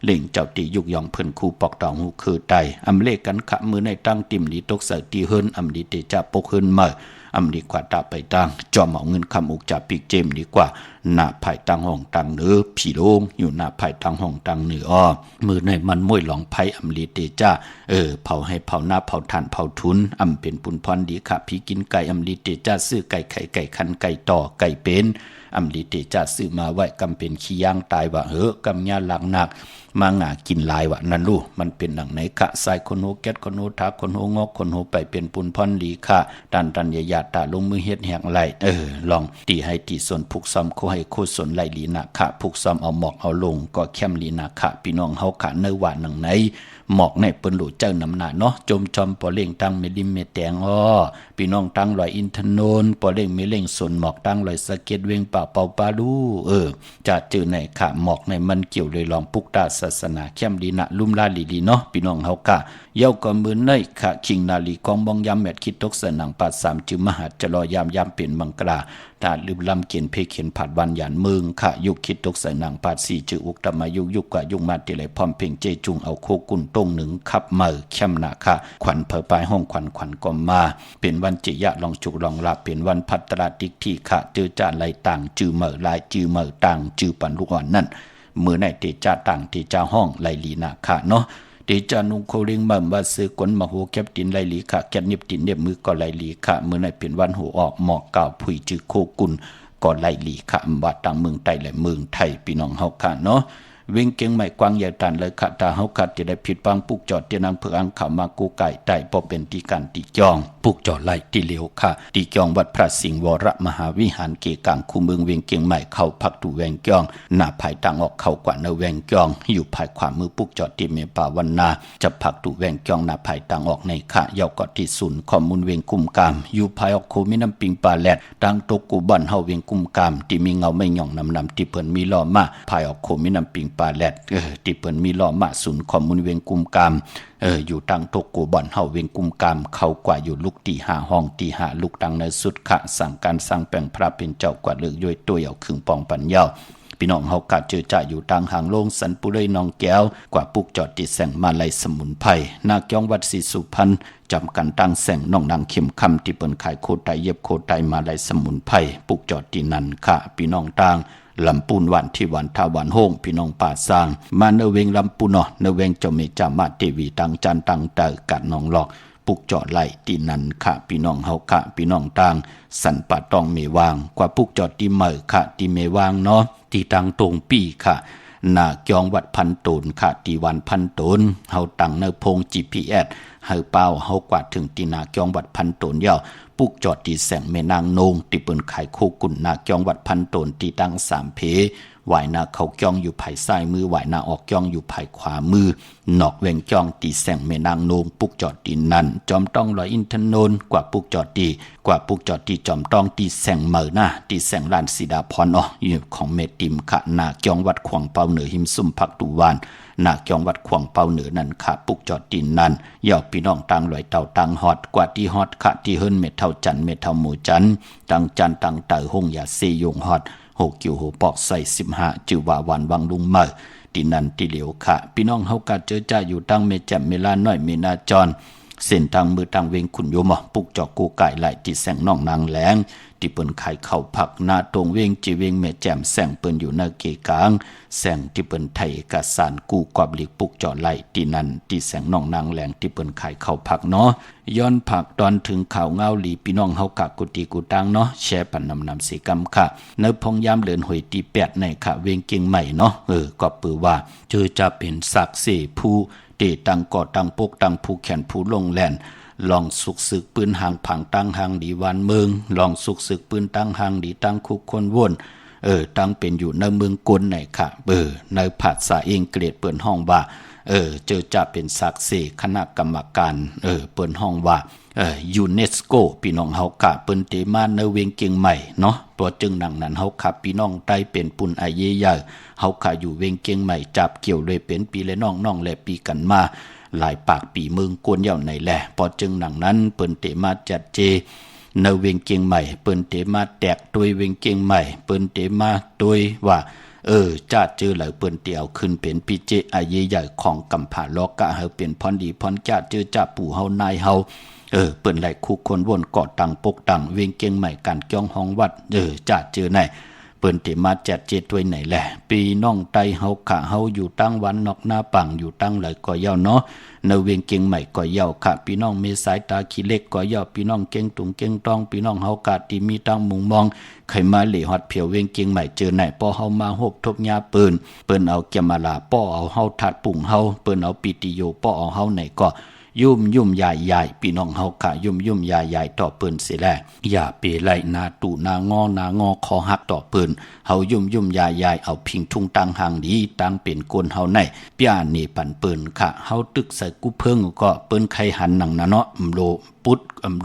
เล่งเจ้าตียุกยองเพิ่นคู่ปอกตองหูคือไตอำเลกันขะมือในตั้งติ่มลีตกใส่ตีเฮิรนอำลีเตจะปกเฮิรนมาอำดีกว่าตาไปตั้งจอมเอาเงินคำอุกจากปีกเจมดีกว่าหน้าภายตั้งห้องตั้งเนื้อผีโลงอยู่หน้าภายตั้งห้องตั้งเนื้อมือในมันมวยหลองไพ่อำลีเตจ้าเผาให้เผาหน้าเผาทานเผาทุนอำเป็นปุนพรดีค่ะพี่กินไก่อำลีเตจ้าซื้อไก่ไข่ไก่คันไก่ต่อไก่เป็น อำลิเตจะซื้อมาไว้กำเป็นขี้ย่างตายว่ากำยาหลังหนักมาหงากินลายว่านั่นลูกมันเป็นดังไหนกะใส่คนโหแก๊สคนโหทักคนโหงอกคนโหไปเป็นปุนพรลีค่ะดันยาตาลงมือเฮ็ดแหกไหลลองตีให้ตีส่วนผูกซ้อมโคให้โคส่วนไหลลีนะค่ะผูกซ้อมเอาหมอกเอาลงก็แคมลีนะค่ะพี่น้องเฮาค่ะเนื้อหวานหนังไหนหมอกในเปิ้นหลูเจ้าน้ำหนาเนาะจมจอมปอเล่งตั้งเมลิมเมแตงพี่น้องตั้งลอยอินทนนปอเล่งเมเล่งส่วนหมอกตั้งลอยสะเก็ดเวงป่าเป่าปาลูจะเจอในค่ะหมอกในมันเกี่ยวเลยลองปุกตาศาสนาเข้มลีนะลุ่มลาลีเนาะพี่น้องเฮาค่ะเย้าก็มือในค่ะคิงนาลีกองบองยำแมดคิดตกสนังปัดสามจึงมหาจะรอยามเป็นมังกราตาลืมลำเขียนเพเขียนผัดวันหยานเมืองค่ะยุคคิดตกสนังปัดสี่จืออุกตมายุกกะยุกมาติเลยพร้อมเพ่งเจจุงเอาโคกุนต้งหนึ่งขับเมือเข้มนะค่ะขวัญเผอปลายห้องขวัญก็มาเป็นวันจิยะลองจุกลองลาเป็นวันพัตราติกที่ค่ะเจอจ่าไหลต่างจือเมือลายจือเมือต่างจือปันลูกอ่อนนั่นมือในเตจ่าต่างเตจ่าห้องไหลลีนะค่ะเนาะเดจานุงโคลิงมั่มว่าซื้อกวนมาโหแคบตินไลลีค่ะแกนิบตินเน็บมือก็ไลลีค่ะเมื่อในเป็นวันหูออกหมอกก่าวผุยจือโคกุนก็ไลลีค่ะว่าต่างเมืองไต้และเมืองไทยพี่น้องเฮาค่ะเนาะเวงเกียงใหม่กวางใหญ่ตันเลยค่ะตาเฮาค่ะจะได้ผิดปังปุกจอดเตนางเพื่ออังข่าวมากูไก่ไต่พอเป็นที่การตีจองปุกจอดไล่ตีเหลียวค่ะตีจองวัดพระสิงห์วรมหาวิหารเกกังคูเมืองเวงเกียงใหม่เข้าพักตูแวงจองหน้าภายต่างออกเข้ากว่าเนแวงจองอยู่ภายขวามือปุกจอดที่เมปาวันนาจะพักตูแวงจองหน้าภายต่างออกในค่ะเยาวกอดที่ศูนย์ข้อมูลเวงกุมกามอยู่ภายออกโคมิน้ำปิงปลาแลดดังตกกูบ่อนเฮาเวงกุมกามที่มีเงาไม่หย่องนำที่เพิ่นมีล้อมาภายออกโคมิน้ำปิงปลาแลดที่เปิ้นมีล้อมาศูนย์ข้อมูลเวงกุมกามอยู่ตั้งตกกูบ่อนเฮาเวงกุมกามเข้ากว่าอยู่ลูกตี5ห้องตี5ลูกตังในสุดขะสั่งการสร้างแปลงพระเป็นเจ้ากว่าเลือกย่อยตัวเอาครึ่งปองปัญญาพี่น้องเฮากะเจอจ่าอยู่ตังหางโลงสันปุเลยนองแก้วกว่าปุกจอดติแสงมาลัยสมุนไพรนาคยองวัดศรีสุพรรณจำกันตั้งแสงน้องนางเข็มคำที่เปิ้นขายโคไตเย็บโคไตมาลัยสมุนไพรปุกจอดที่นั่นค่ะพี่น้องตังลำปูนวันที่วันทาวันโฮงพี่น้องป่าสร้างมาเนเวงลำปูนเนเวงเจ้าเมจามาเทวีตังจันตังเตอกัดน้องหลอกปุกจอดไหลตีนันค่ะพี่น้องเฮาค่ะพี่น้องต่างสันป่าตองเมวางกว่าปุกจอดที่เมอค่ะที่เมวางเนาะที่ตังตรงปีค่ะนาจองวัดพันตูนค่ะที่วันพันตูนเฮาตังเนพง GPS เฮาเป้าเฮากว่าถึงที่นาจองวัดพันตูนยาวปุกจอดที่แสงแม่นางนงที่เปิ้นขายโคกุนนาจองวัดพันตูนที่ตั้ง3เพไหวนาเขาจ้องอยู่ภายซ้ายมือไหวนาออกจ้องอยู่ภายขวามือนอกเวงจ้องตีแสงแม่นางนงปุกจอดตีนั่นจอมต้องลอยอินทนนกว่าปุกจอดตีกว่าปุกจอดตีจอมต้องตีแสงเหมือหน้าตีแสงลานสีดาพรอยู่ของเมติมขะนาจองวัดขวางเปาเหนือหิมซุ่มพักตุวานนาจองวัดขวางเปาเหนือนั่นค่ะปุกจอดตีนั่นย่อพี่น้องตังลอยเต่าตังฮอดกว่าที่ฮอดขะที่เฮิรนเม็ดเท่าจันเม็ดเท่าหมูจันตังจันตังเตอหงยาเซยงฮอด6กิวโหปอกใส่15จือว่าวันวังลุงเมอที่นั่นที่เหลียวค่ะพี่น้องเฮากะเจอจ่าอยู่ตั้งเมแจ่มเมลาน้อยเมนาจรเส้นทางมือทางเวงขุนโยมปุกจอกกูไก่ไหลที่แสงน้องนางแหลงที่เปิ้นไข่เข้าผักนาตรงเวงจีเวงเมแจ่มแสงเปิ้นอยู่ในเกกลางแสงที่เปิ้นไทยเอกสารกูกอบหลีกปุกจอไหลที่นั่นที่แสงน้องนางแหลงที่เปิ้นไข่เข้าผักเนาะย้อนผักตอนถึงข่าวเงาหลีพี่น้องเฮากะกุติกุตังเนาะแชร์ปันนำสีกำค่ะในพงยามเลินหวยตี8ในค่ะเวงเกียงใหม่เนาะก็ปือว่าเจอจะเป็นศักดิ์ศรีผู้เตตังก่อตังปกตังผู้แขนผู้ลงแลนลองสุกศึกปืนหางผังตั้งหางดีวันเมืองลองสุกศึกปืนตั้งหางดีตั้งคุกคนวนตั้งเป็นอยู่ในเมืองกลไหนค่ะในภาษาเองเกรดเปิดห้องว่าเจอจะเป็นศักดิ์ศรีคณะกรรมการเปิดห้องว่ายูเนสโกพี่น้องเฮากะเปิ้นเตมาในเวียงเกียงใหม่เนาะตัวจึงหนังนั้นเฮาขับพี่น้องใต้เป็นปุ่นอาเยยาเฮาขาอยู่เวียงเกียงใหม่จับเกี่ยวเลยเป็นปีและน้องและปีกันมาหลายปากปีเมืองกวนยาวในแหละพอจึงหนังนั้นเปิ้นเตมาจัดเจในเวียงเกียงใหม่เปิ้นเตมาแตกตัวยเวียงเกียงใหม่เปิ้นเตมาตัวยว่าจ้าเจอหลายเปิ้นเตียวขึ้นเป็นพี่เจอาเยใหญ่ของกำผาลอกกะเฮาเป็นพรดีพรจ้าเจอจ้าปู่เฮานายเฮาเปิ้นไหลคุกคนวนเกาะตังปกตังเวียงเกียงใหม่การจ้องห้องวัดจ้าเจอไหน เปิ้นติมาจัดเจด้วยไหนแหละปีน้องไตเฮาขะเฮาอยู่ตั้งวันนอกหน้าปังอยู่ตั้งไหลก็เย้าเนาะในเวียงเกียงใหม่ก็เย้าค่ะพี่น้องมีสายตาขี้เล็กก็เย้าพี่น้องเก่งตุงเก่งต้องพี่น้องเฮากะที่มีตั้งมุงมองใครมาเหลีฮอดเพียวเวียงเกียงใหม่เจอไหนป้อเฮามาฮบทบยาปืนเปิ้นเอาเกียมาลาป้อเอาเฮาทัดปุ่งเฮาเปิ้นเอาปิติโยป้อเอาเฮาไหนก็ยุ่มใหญ่พี่น้องเฮากะยุ่มใหญ่ต่อเปิ้นสิแลอย่าเปไล่นาตู่นางอคอหักต่อเปิ้นเฮายุ่มใหญ่เอาพิงทุ่งตังหางดีตังเป็นกลเฮาในป้านี่ปันเปิ้นค่ะเฮาตึกใส่กุเพิงก็เปิ้นไข่หันหนังนะเนาะโลปุดโ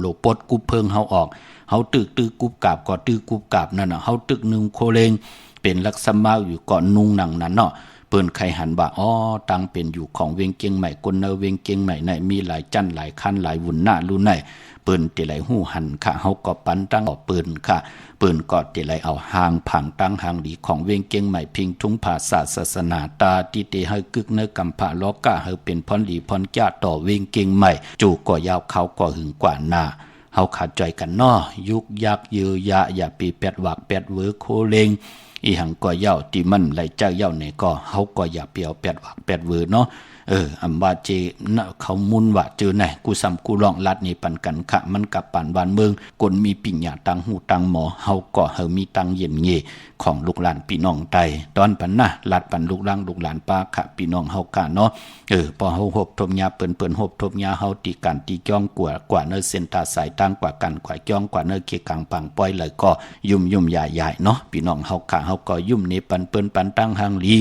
ลปดกุเพิงเฮาออกเฮาตึกกุบกาบก็ตึกกุบกาบนั่นน่ะเฮาตึกนึงโคเลงเป็นลักษณะอยู่ก่อนนุงหนังนั้นเนาะเปิ้นไข่หันว่าอ๋อตังเป็นอยู่ของเวียงเกียงใหม่คนเนเวียงเกียงใหม่ในมีหลายจันหลายคันหลายวุ่นหน้ารู้ในเปิ้นติไหลหู้หันค่ะเฮาก็ปันตั้งเปิ้นค่ะเปิ้นก็ติไหลเอาหางผังตั้งหางดีของเวียงเกียงใหม่พิงทุงภาษาศาสนาตาติเตให้กึกเนกำพะล้อกะให้เป็นพรดีพรจ้าต่อเวียงเกียงใหม่จู่ก็ยาวเขาก็หึงกว่าหน้าเฮาขาดใจกันน้อยุกยักยือยะอย่าปีแปดวักแปดเวอโคเลงอีหังก็เย้าที่มันไหลเจ้าเย้าเนี่ยก็เฮาก็อย่าเปียวแปดวักแปดเวอเนาะอำว่าเจนะเขามุนว่าเจอไหนกูซ้ำกูลองลัดนี่ปันกันขะมันกับปันบ้านเมืองคนมีปิญญาตังหูตังหมอเฮาก็เฮามีตังเย็นเงของลูกหลานพี่น้องไตตอนปันนะลัดปันลูกหลานป้าขะพี่น้องเฮากะเนาะพอเฮาหบทบยาเปิ้นหบทบยาเฮาตีกันตีจ้องกว่าเนอเส้นตาสายตั้งกว่ากันกว่าจ้องกว่าเนอเกกังปังป้อยเลยก็ยุ่มใหญ่ๆเนาะพี่น้องเฮากะเฮาก็ยุ่มนี่ปันเปิ้นปันตั้งหางลี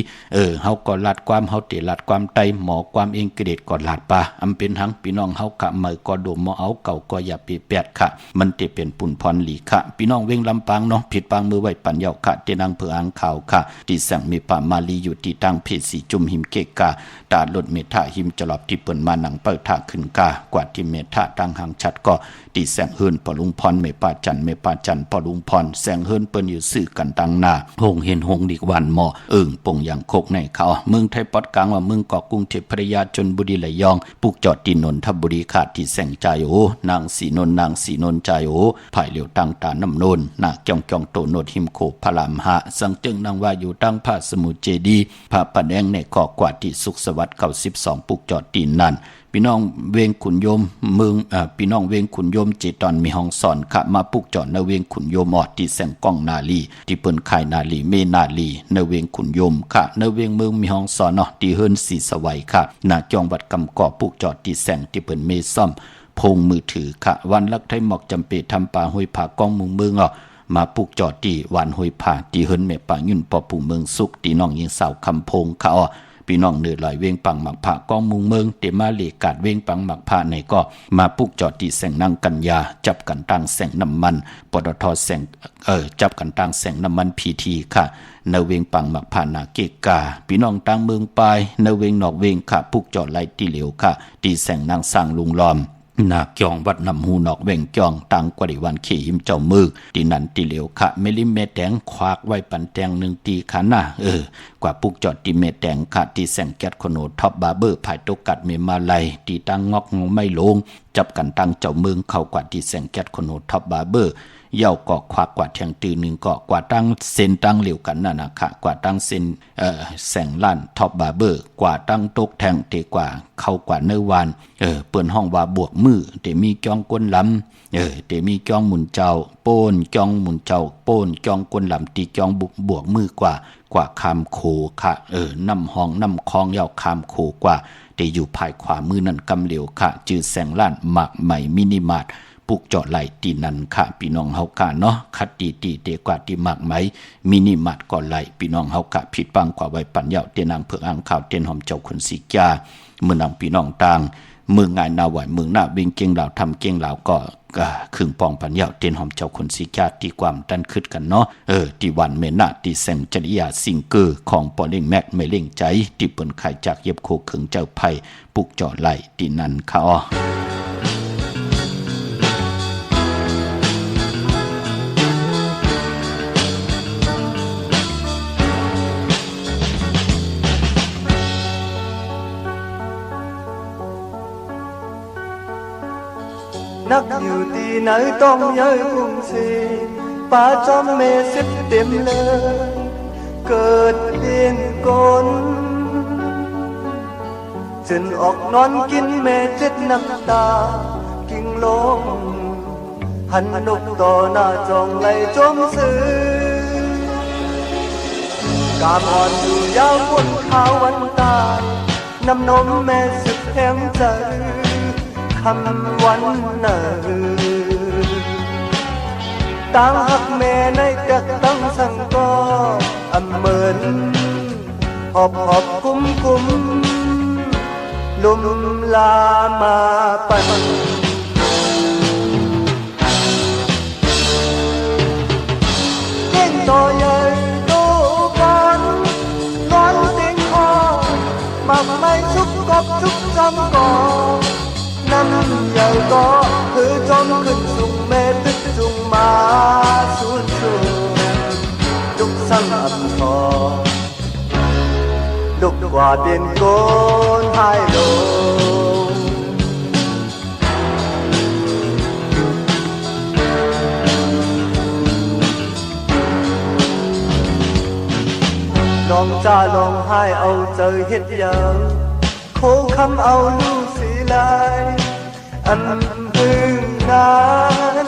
เฮาก็ลัดความเฮาติลัดความไตหมอความเองกระเด็ดก่อนลาดป่าอำเป็นหังพี่น้องเฮากะเมื่อก็โดมเอาเก่าก็อย่าปีแปดค่ะมันจะเป็นปุ่นพรหลีค่ะพี่น้องเว้งลำปางเนาะผิดปางมือไว้ปัญญาค่ะเตนังเผืออังข่าวค่ะที่สั่งมีป่ามาลีอยู่ที่ตั้งเพศสีจุ่มหิมเกกาตาลดเมทะหิมจลอบที่เปิ้นมาหนังเปิดท่าขึ้นกากว่าที่เมทะตั้งหางชัดก็ที่แสงเฮิรนปอลุงพรเมป้าจันปอลุงพรแสงเฮิรนเปิ้นอยู่สื่อกันตั้งหน้าหงเห็นหงดีกวันหมอป่งอย่างโคกในเขาเมืองไทยปอดกลางว่าเมืองเกาะกรุงเทพพระยาจนบุรีไหลยองปุกจอดที่นนทบุรีขาดที่แสงใจโอนางสีนนใจโอภายเหลียวตั้งตาน้ำนนนาจองโตโนดหิมโคพระรามหะสังจึงนางว่าอยู่ตั้งพระสมุทรเจดีพระประแดงในเกาะกว่าที่สุขสวัสดิ์เก่า12ปุกจอดที่นั่นพี่น้องเวียงขุนโยมเมืองพี่น้องเวียงขุนโยมจิตอนมีห้องสอนขะมาปุกจอดในเวียงขุนโยมอดที่แสงก้องนาลีที่เปิ้นขายนาลีเมนาลีในเวียงขุนโยมขะในเวียงเมืองมีห้องสอนเนาะที่เฮิรนสีสวัยค่ะนาจองวัดกำกอปุกจอดที่แสงที่เปิ้นเมซ่อมพงมือถือค่ะวันลักไทยหมอกจำเปทำป่าห้วยผากองเมืองมาปุกจอดที่วันห้วยผาที่เฮิรนเมป่ายุ่นปอปู่เมืองสุขที่น้องยิงสาวคำพงค่ะพี่น้องเนื้อลอยเวียงปังหมักผ้ากองมุงเมืองเตมาเลกาดเวียงปังหมักผ้าในก็มาปุกจอดที่แสงนางกัญญาจับกันตั้งแสงน้ำมันปตทแสงจับกันตั้งแสงน้ำมันพีทีค่ะเนเวียงปังหมักผ้านาเกกาพี่น้องตั้งเมืองปลายเนเวียงนอกเวียงค่ะปุกจอดไล่ตีเหลียวค่ะที่แสงนางสร้างลุงล้อมนาจองวัดนำหูนอกเว่งจองตังกว่าดิวันขี่หิมเจ้ามือตีนันตีเหลียวขะเมลิเมแตงควักไว้ปันแตงหนึ่งตีขาหน้ากว่าปุกจอดตีเมแตงขะตีแสงแก๊สโคโนท็อปบาร์เบอร์ภายตกัดเมมาลัยตีตั้งงอกไม่ลงจับกันตั้งเจ้าเมืองเข้ากว่าตีแสงแก๊สโคโนท็อปบาร์เบอร์เย่าก็ควักกว่าแทงตีหนึ่งก็กว่าตั้งเส้นตั้งเหลียวกันน่ะนะค่ะกว่าตั้งเส้นแสงล้านท็อปบาร์เบอร์กว่าตั้งตกแทงเตกว่าเข้ากว่าเนื้อวานเปิ้นห้องว่าบวกมือแต่มีจ้องก้นลำแต่มีจ้องหมุนเจ้าโป้นจ้องหมุนเจ้าโป้นจ้องก้นลำตีจ้องบวกมือกว่าคามโคค่ะน้ำห้องน้ำคลองเย่าคามโคกว่าแต่อยู่ภายขวามือนั่นกำเหลียวค่ะจือแสงล้านหมักใหม่มินิมาร์ทปุกจอดไหลตีนันค่ะพี่น้องเฮากะเนาะคัดตีเตกว่าที่มากไหมมินิมาร์ทก่อนไหลพี่น้องเฮากะผิดปังกว่าไว้ปัญญาเตนางเผือกอ่างข่าวเตนหอมเจ้าคนสีกาเมื่อนางพี่น้องต่างเมืองงานนาไหวเมืองหน้าวิ่งเก่งเหล่าทำเก่งเหล่าก็ครึ่งปองปัญญาเตนหอมเจ้าคนสีกาตีความดันขึ้นกันเนาะที่วันเมนาที่แสงจริยาซิงเกอร์ของปอเล่งแม็กไม่เล่งใจที่เปิ้นไข่จากเย็บโคขึงเจ้าไผ่ปุกจอดไหลตีนันค่ะนักอยู่ที่ไหนต้องย้ายกรุงศรี ป่าจอมเมสิบเต็มเลยเกิดเลียนกลจนออกนอนกินเมเจ็ดน้ำตากิ่งลงหันนกต่อหน้าจองไหลจมซื้อกามอ่อนอยู่ยาวบนขาววันตาน้ำนมแม่สุดแห่งใจคำวันเนอตั้งหักแม่ในกักตั้งสังก็อำเหมือนหอบกุ้มลุมลามาปันเก่งต่อใหญ่โตกันนอนเตียงคอมักไม่ชุกกบชุกจำก่อน้ำใหญ่ก็คือจมขึ้นสูงเมตึกจุงมาสูดลุกสั่งอับคอลุกกว่าเปลี่ยนโกนหายลงน้องจ้าลองให้เอาเจอเฮ็ดยังโคคำเอาลูกสีลายอันพึ่งนั้น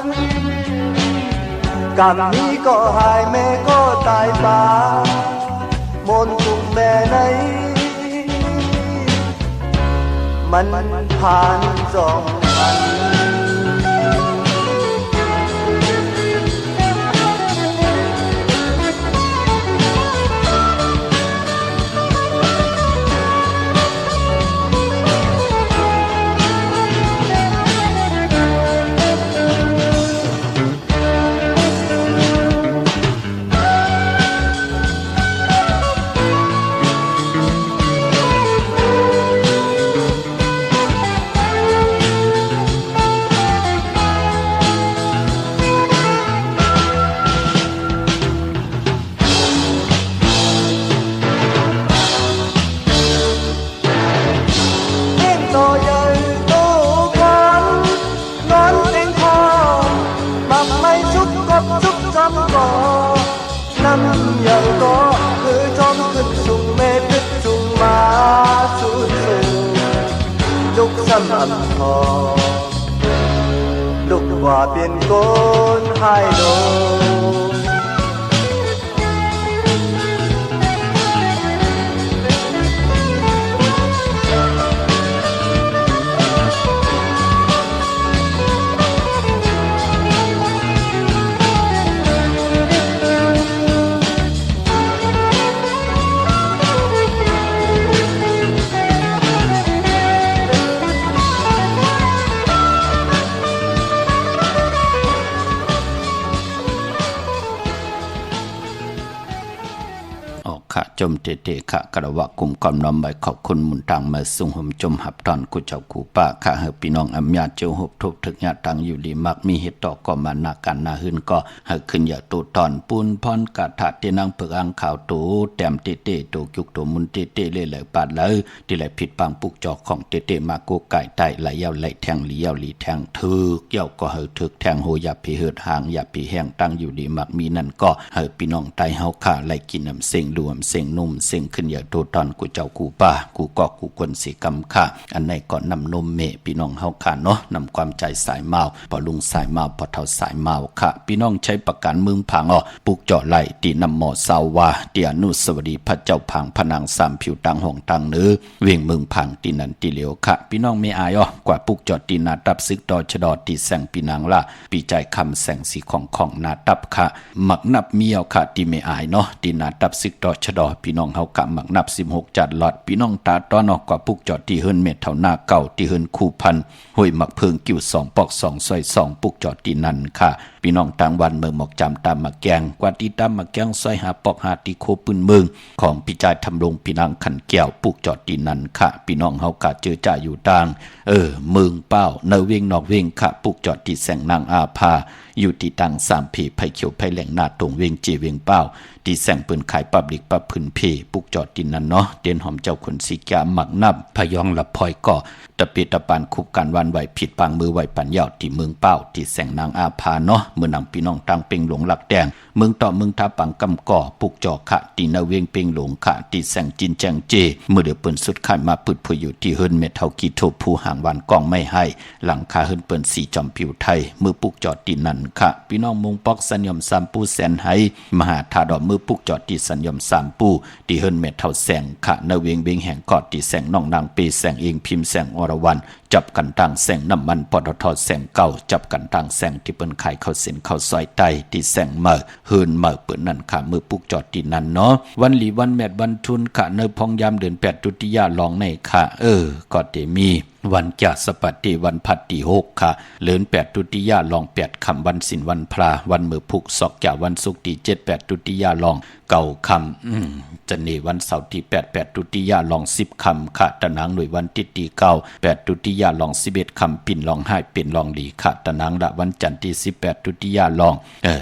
กรรมนี้ก็หายแม่ก็ตายป่ามนตุงแม่ไหนมันผ่าน2 วันน้ำใหญ่ก็คือจอมขึ้นสูงเมตรจุงมาสูดลุกซ้ำอันพอลุกว่าเปลี่ยนโกนหายลงค่ะจมเตค่ะกระวะกลุ่มกอมน้อมใบขอบคุณมุนตังมาสุงหมจมหับตอนกุเจ้ากูป้าค่ะเฮพี่น้องอำญาเจ้าหบทุบถึกญาตังอยู่ดีมักมีเหตุต่อก็มานากันนาหืนก็เฮขึ้นอย่าตูตอนปูนพรกะถาเตนังเปอังข่าวตูแต้มเตตูจุกตูมุนเตเลยเลยปาดเลยที่ไหลผิดปังปุกจอกของเตมาโกไก่ไตไหลยาวไหลแทงลียาวลีแทงถึกเย่าก็เฮถึกแทงโหอย่าพี่เหิดหางอย่าพี่แห้งตั้งอยู่ดีมักมีนั่นก็เฮพี่น้องไตเฮาค่ะไหลกินน้ำเสียงรวมเสียงนุ่มเสียงขึ้นอย่าตูตอนกูเจ้ากูป้ากูก็กูควรสิกำค่ะอันไหนก็นำนมเมพี่น้องเฮาค่ะเนาะนำความใจสายเมาพอลุงสายเมาพอเท่าสายเมาค่ะพี่น้องใช้ประกันมึงพังปุกเจาะไหลตีนำหมอสาวาเตียนุสวดีพระเจ้าพังพนังสามผิวตังห้องตังเนื้อเวียงมึงพังตีนันตีเหลียวค่ะพี่น้องไม่อายกว่าปุกเจาะตีนาตับซึกดอชดอตีแสงปีนางละปีใจคำแสงสีของนาตับค่ะหมักนับเมียวค่ะตีไม่อายเนาะตีนาตับซึกดอชดอพี่น้องเฮากะหมักนับ16จัดหลอดพี่น้องตาต้อนออกกว่าปุกเจาะตีเฮิรนเม็ดเท่าหน้าเก่าตีเฮิรนคู่พันห้วยหมักเพิงกิ่ว2ปอก2ซอย2ปุกเจาะตีนันค่ะพี่น้องต่างวันเมืองหมอกจำตามมาแกงกว่าตีตามมาแกงซอยหาปอกหาตีโคปืนเมืองของพี่จายทำลงพี่นางขันแก้วปุกเจาะตีนันค่ะพี่น้องเฮากะเจอจ่าอยู่ต่างเมืองเป้าเนเวงนอกเวงค่ะปุกเจาะตีแสงนางอาภาอยู่ที่ตัง3ผีไผ่เขียวไผ่แหลงหน้าตรงเวงเจเวงเป้าตีแสงปืนขายปับลิกปับพื้น นเพปุกจอดตินนั้นเนาะเตียนหอมเจ้าคนสิกาหมักนับพยองละพอยก่อตะปีตะปานคุบกันวันไหวผิดปางมือไหวปัญญาที่เมืองเป้าที่แสงนางอาภาเนาะเมื่อนางพี่น้องตังเป็งหลงหลักแดงเมืองต่อเมืองทาปังกำก่อปุกจอขะตีนาเวียงเป็งหลงขะตีแสงจินแจงเจเมื่อเดือเปิ้นสุดขันมาปึดพอยู่ที่เฮิรนเมทเท่ากีโทผู้ห่างวันกองไม่ให้หลังคาเฮิรนเปิ้นสีจอมผิวไทยมือปุกจอดตีนั่นค่ะพี่น้องมงปอกสัญญมสามปูแสนให้มหาธาดอกมือปุกจอดตีสัญญมสามปูที่เฮิรนเมทเท่าแสงค่ะนาเวียงเวียงแห่งกอดตีแสงน้องนางเปแสงเองพิมพ์แสงอรวรรณจับกันตั้งแสงน้ำมันปตทแสงเก่าจับกันตั้งแสงที่เปิ้นขายเข้าเส้นเข้าซอยใต้ที่แสงเมื่อเฮิรนเมื่อเปิ้นนั่นค่ะมือปุกจอดตีนั่นเนาะวันหลีวันแมดวันทุนค่ะเนพองยามเดือน8ตุติยาลองในค่ะก็ได้มีวันจาสปัตติวันพัตติ6ค่ะเลือน8ตุติยาลอง8คำวันศิลวันพราวันมือพุกศอกจาวันศุกร์ที่7 8ตุติยาลองเก่าคำจะนี่วันเสาร์ที่8ตุติยาลอง10คำค่ะตะนางหน่วยวันติตีเก่า8ตุติยาลอง11คำปิ่นลองให้เป็นลองหลีค่ะตะนางละวันจันทร์ที่18ตุติยาลอง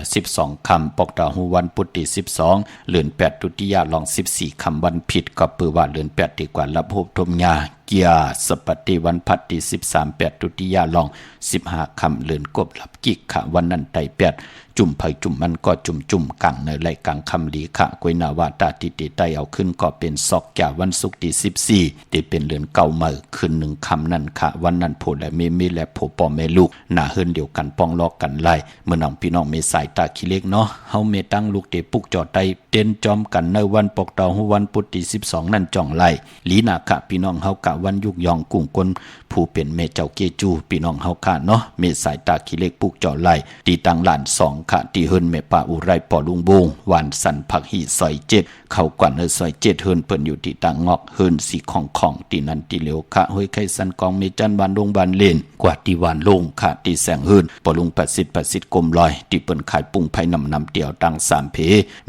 12คำปกตาหูวันพุธที่12เลือน8ตุติยาลอง14คำวันผิดก็เปือว่าเลือน8ดีกว่ารับโภทมยาเกียสปฏิวันพัดที่13 8ตุติยาลอง15คำเลือนกบหลับกิกค่ะวันนั้นไต8จุ่มไผจุ่มมันก็จุ่มกังในไหลกังคำหลีค่ะกวยนาวาตาติติไตเอาขึ้นก็เป็นซอกแก่วันศุกร์ที่14ที่เป็นเลือนเก่าเมื่อขึ้น1คำนั่นค่ะวันนั้นโพและมีและโพปอแม่ลูกหน้าเฮิรนเดียวกันป้องลอกกันไล่เมื่อน้องพี่น้องมีสายตาขี้เล็กเนาะเฮาเมตั้งลูกเตปุกจอดไตเต้นจอมกันในวันปกตอหูวันพุธที่12นั่นจ่องไล่ลีนาค่ะพี่น้องเฮากะวันยุกยองกุ้งกลผู้เป็นเมเจ้าเกจูพี่น้องเฮาค่ะเนาะเมสายตาขี้เล็กปุกจอดไล่ตีตังหลาน2ค่ะที่เฮิรนเมป่าอุไรปอลุงบงหวานสันผักหีซอย7เข้ากว่าในซอย7เฮิรนเปิ้นอยู่ที่ตังงอกเฮิรนสีของตีนันตีเหลวค่ะห้วยไข่สันกองเมจันบานลงบานเลนกว่าที่หวานลงค่ะที่แสงเฮิรนปอลุงประสิทธิ์กลมลอยที่เปิ้นขายปุ้งไผนำเตียวตัง3เพ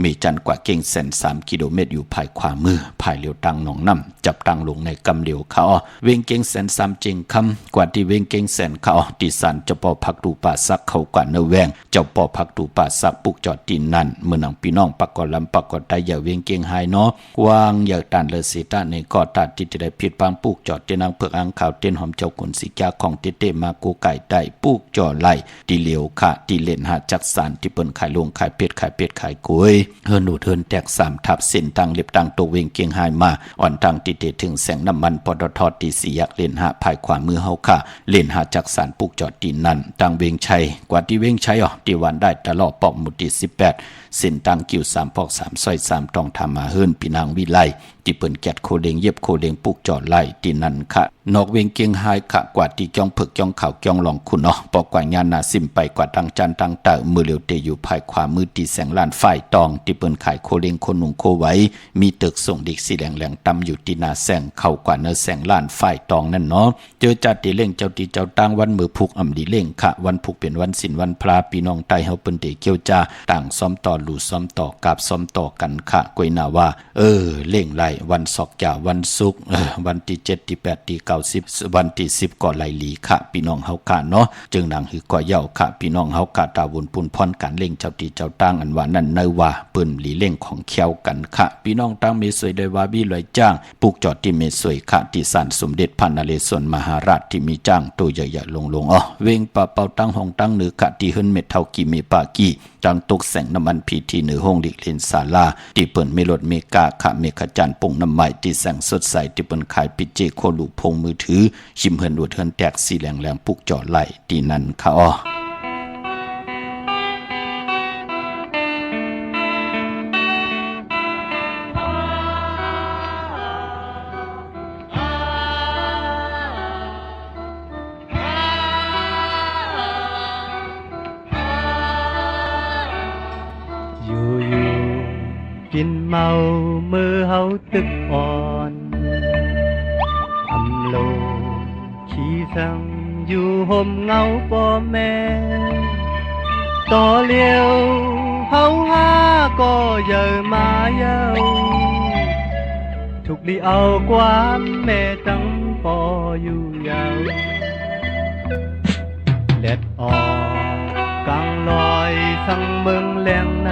เมจันกว่าเก่งแสน3กิโลเมตรอยู่ภายขวามือภายเหลียวตังหนองน้ำจับตังลงในกำเหลียวเขาเวงเก่งแสน3เจงคำกว่าที่เวงเก่งแสนเขาตีสันเจ้าป่อพักดูป่าซักเขากว่าเนแวงเจ้าป่อพักดูป่าซักปุกจอดตีนั่นเมื่อนังพี่น้องปักกอลำปักกอไตอย่าเวงเก่งหายเนาะวางอย่าตานเลสีตาในกอตัดที่จะได้ผิดปังปุกจอดเตนางเผือกอังข่าวเต้นหอมเจ้าขุนสีจาของเต้มากูไก่ได้ปุกจอไหลตีเหลียวค่ะตีเล่นหาจักสารที่เปิ้นขายลงขายเป็ดขายกล้วยเฮิรนดูเฮิรนแตก3ทับเส้นตังเล็บตังตัวเวงเก่งหายมาอ่อนตังติเตถึงแสงน้ำมันปตทตีสียักเล่นหาภายขวามือเฮาค่ะเล่นหาจักสารปุกจอดตีนั่นตังเวงชัยกว่าที่เวงชัยตีวันได้ตลอดปอกมุติ18เส้นตังกิ้ว3ปอก3ซอย3ต้องทำมาเฮิรนพี่นางวิไลที่เปิ้นแกดโคเลงเย็บโคเลงปุกจอดไล่ตีนั่นค่ะนอกเวงเกียงหายค่ะกว่าที่จ้องผึกจ้องข่าวจ้องหลองคุณปอกกว่าญาณนาซิมไปกว่าตังจันตังเตอมือเหลียวเตอยู่ภายขวามือตีแสงล้านฝ่ายตองที่เปิ้นขายโคเลงคนหนุ่งโคไว้มีตึกส่งเด็กสีแหลงตำอยู่ที่นาแสงเข้ากว่าเนื้อแสงล้านฝ่ายตองนั่นเนาะเจอจัดตีเล่งเจ้าตีเจ้าตังวันมือพุกอำดีเล่งค่ะวันพุกเป็นวันศิลวันพระพี่น้องไตเฮาเปิ้นเตเกี่ยวจ้าต่างซ้อมต่อหลู่ซ้อมต่อกับซ้อมต่อกันค่ะกวยนาว่าเล่งไล่วันศอกวันศุกร์วันที่7ที่8ที่9 10วันที่10ก็ไหลหลีค่ะพี่น้องเฮาค่ะเนาะจึงนางหือก่อเย้าค่ะพี่น้องเฮาค่ะตาวุนปุนพรการเล่งเจ้าตีเจ้าตั้งอันว่านั่นเนว่าเปิ้นหลีเล่งของเขียวกันค่ะพี่น้องตั้งเมสวยได้ว่าบี้ลอยจ้างปลูกจอดที่เมสวยค่ะที่ศาลสมเด็จพระนเรศวรมหาราชที่มีจ้างตัวใหญ่ๆลงเวงปะเป่าตั้งห้องตั้งเหนือค่ะที่เฮิรนเม็ดเท่ากี่เมปากี่จังตกแสงน้ำมันพีทีเหนือห้องดิเลนศาลาที่เปิ้นเมรถเมกาค่ะเมขจันปงน้ำใหม่ที่แสงสดใสที่เปิ้นขายปิเจโคลูพงมือถือชิมเฮิรนดูดเฮิรนแตกสีแหลงปุกจอดไหลตีนั่นค่ะกินเมามือเฮาตึกอ่อนอำโลขี้สังอยู่ห่มเงาป่อแม่ต่อเลี้ยวเฮาหาก็เยอะมาเยาทุกดีเอาความแม่ตั้งปออยู่ยาวเล็ดออกกลางลอยสังเมืองแหลงใน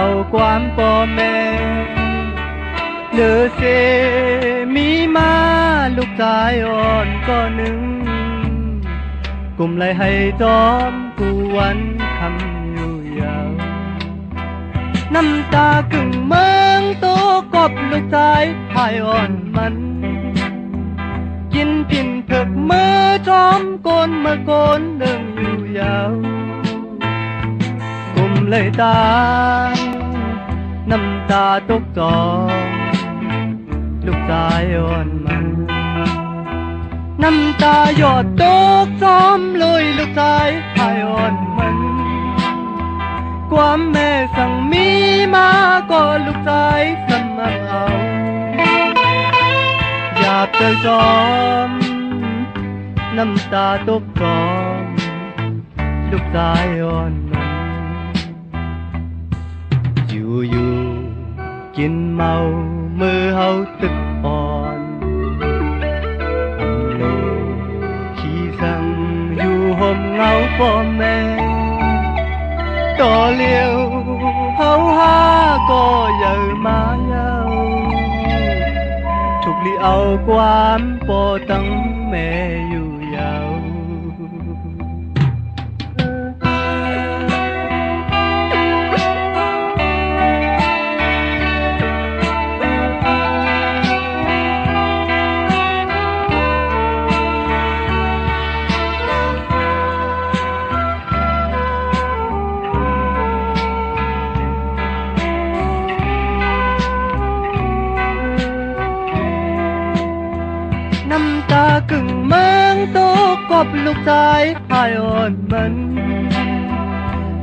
เอาความพ่อแม่เหลือเสมีมาลูกชายอ่อนก็หนึ่งกุมเลยให้จอมกูวันคำอยู่ยาวน้ำตากึ่งเมืองโตกบลูกชายหายอ่อนมันกินพินเผือกมือจอมโกนเมื่อโกนเดิมอยู่ยาวกุมเลยตาน้ำตาตกจอมลูกชายอ่อนมันน้ำตาหยดตกจอมลอยลูกชายหายอ่อนมันความแม่สั่งมีมาก็ลูกชายสมันเอาอยากเจอจอมน้ำตาตกจอมลูกชายอ่อนมันอยู่กินเมามือเฮาตึกอ่อนอำโลขี้สั่งอยู่ห่มเงาพ่อแม่ต่อเลี้ยวเฮาหาก็อย่ามาเย้าทุกลีเอาความปอตั้งแม่อยู่ยาวน้ำตากึ่งเมืองโตกบลูกชายหายอ่อนมัน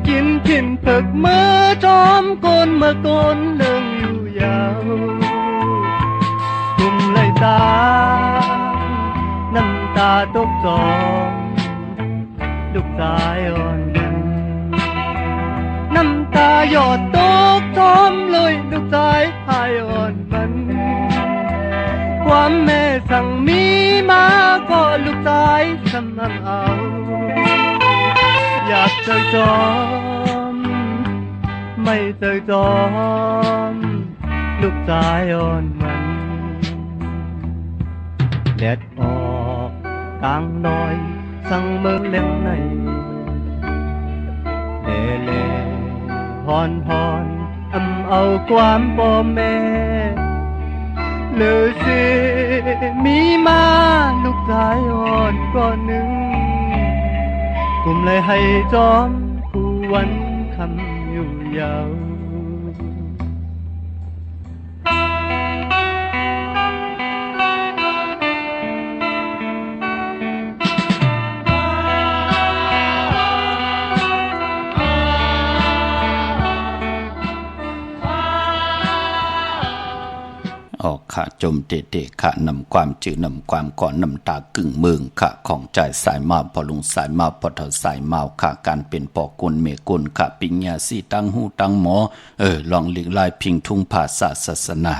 กินผินเผือกมือจอมโกนเมื่อโกนเรื่องอยู่ยาวกุมเลยตาน้ำตาตกจอมลูกชายอ่อนมันน้ำตาหยดตกจอมเลยลูกชายหายอ่อนมันความแม่สั่งมีมาก็ลูกชายสมันเอาอยากเจอจอมไม่เจอจอมลูกชายอ่อนมันแดดออกกลางดอยสั่งเมืองเล็วในเล่ฮอนเอาความพ่อแม่เหลือเสมีมาลูกชายอ่อนก็หนึ่งกุมเลยให้จอมกูวันคำอยู่ยาว ออกขะจมเตขะนำความจือนำความก่อนนำตากึ่งเมืองขะของใจสายมาพอลุงสายมาพอเท่าสายมาขะการเป็นปอกุลเมกุลขะปิญญาสีตั้งหูตั้งหมอลองหลีกลายพิงทุ่งภาษาศาสนา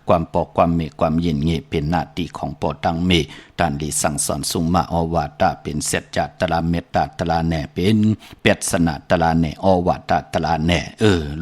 ความปอความเมความเย็นเงเป็นหน้าที่ของปอตั้งเมตันดีสั่งสอนสุมาอวาตาเป็นเสจจัตตลาเมตตาตลาแหน่เป็นเป็ดสนาตลาแหน่อวาตาตลาแหน่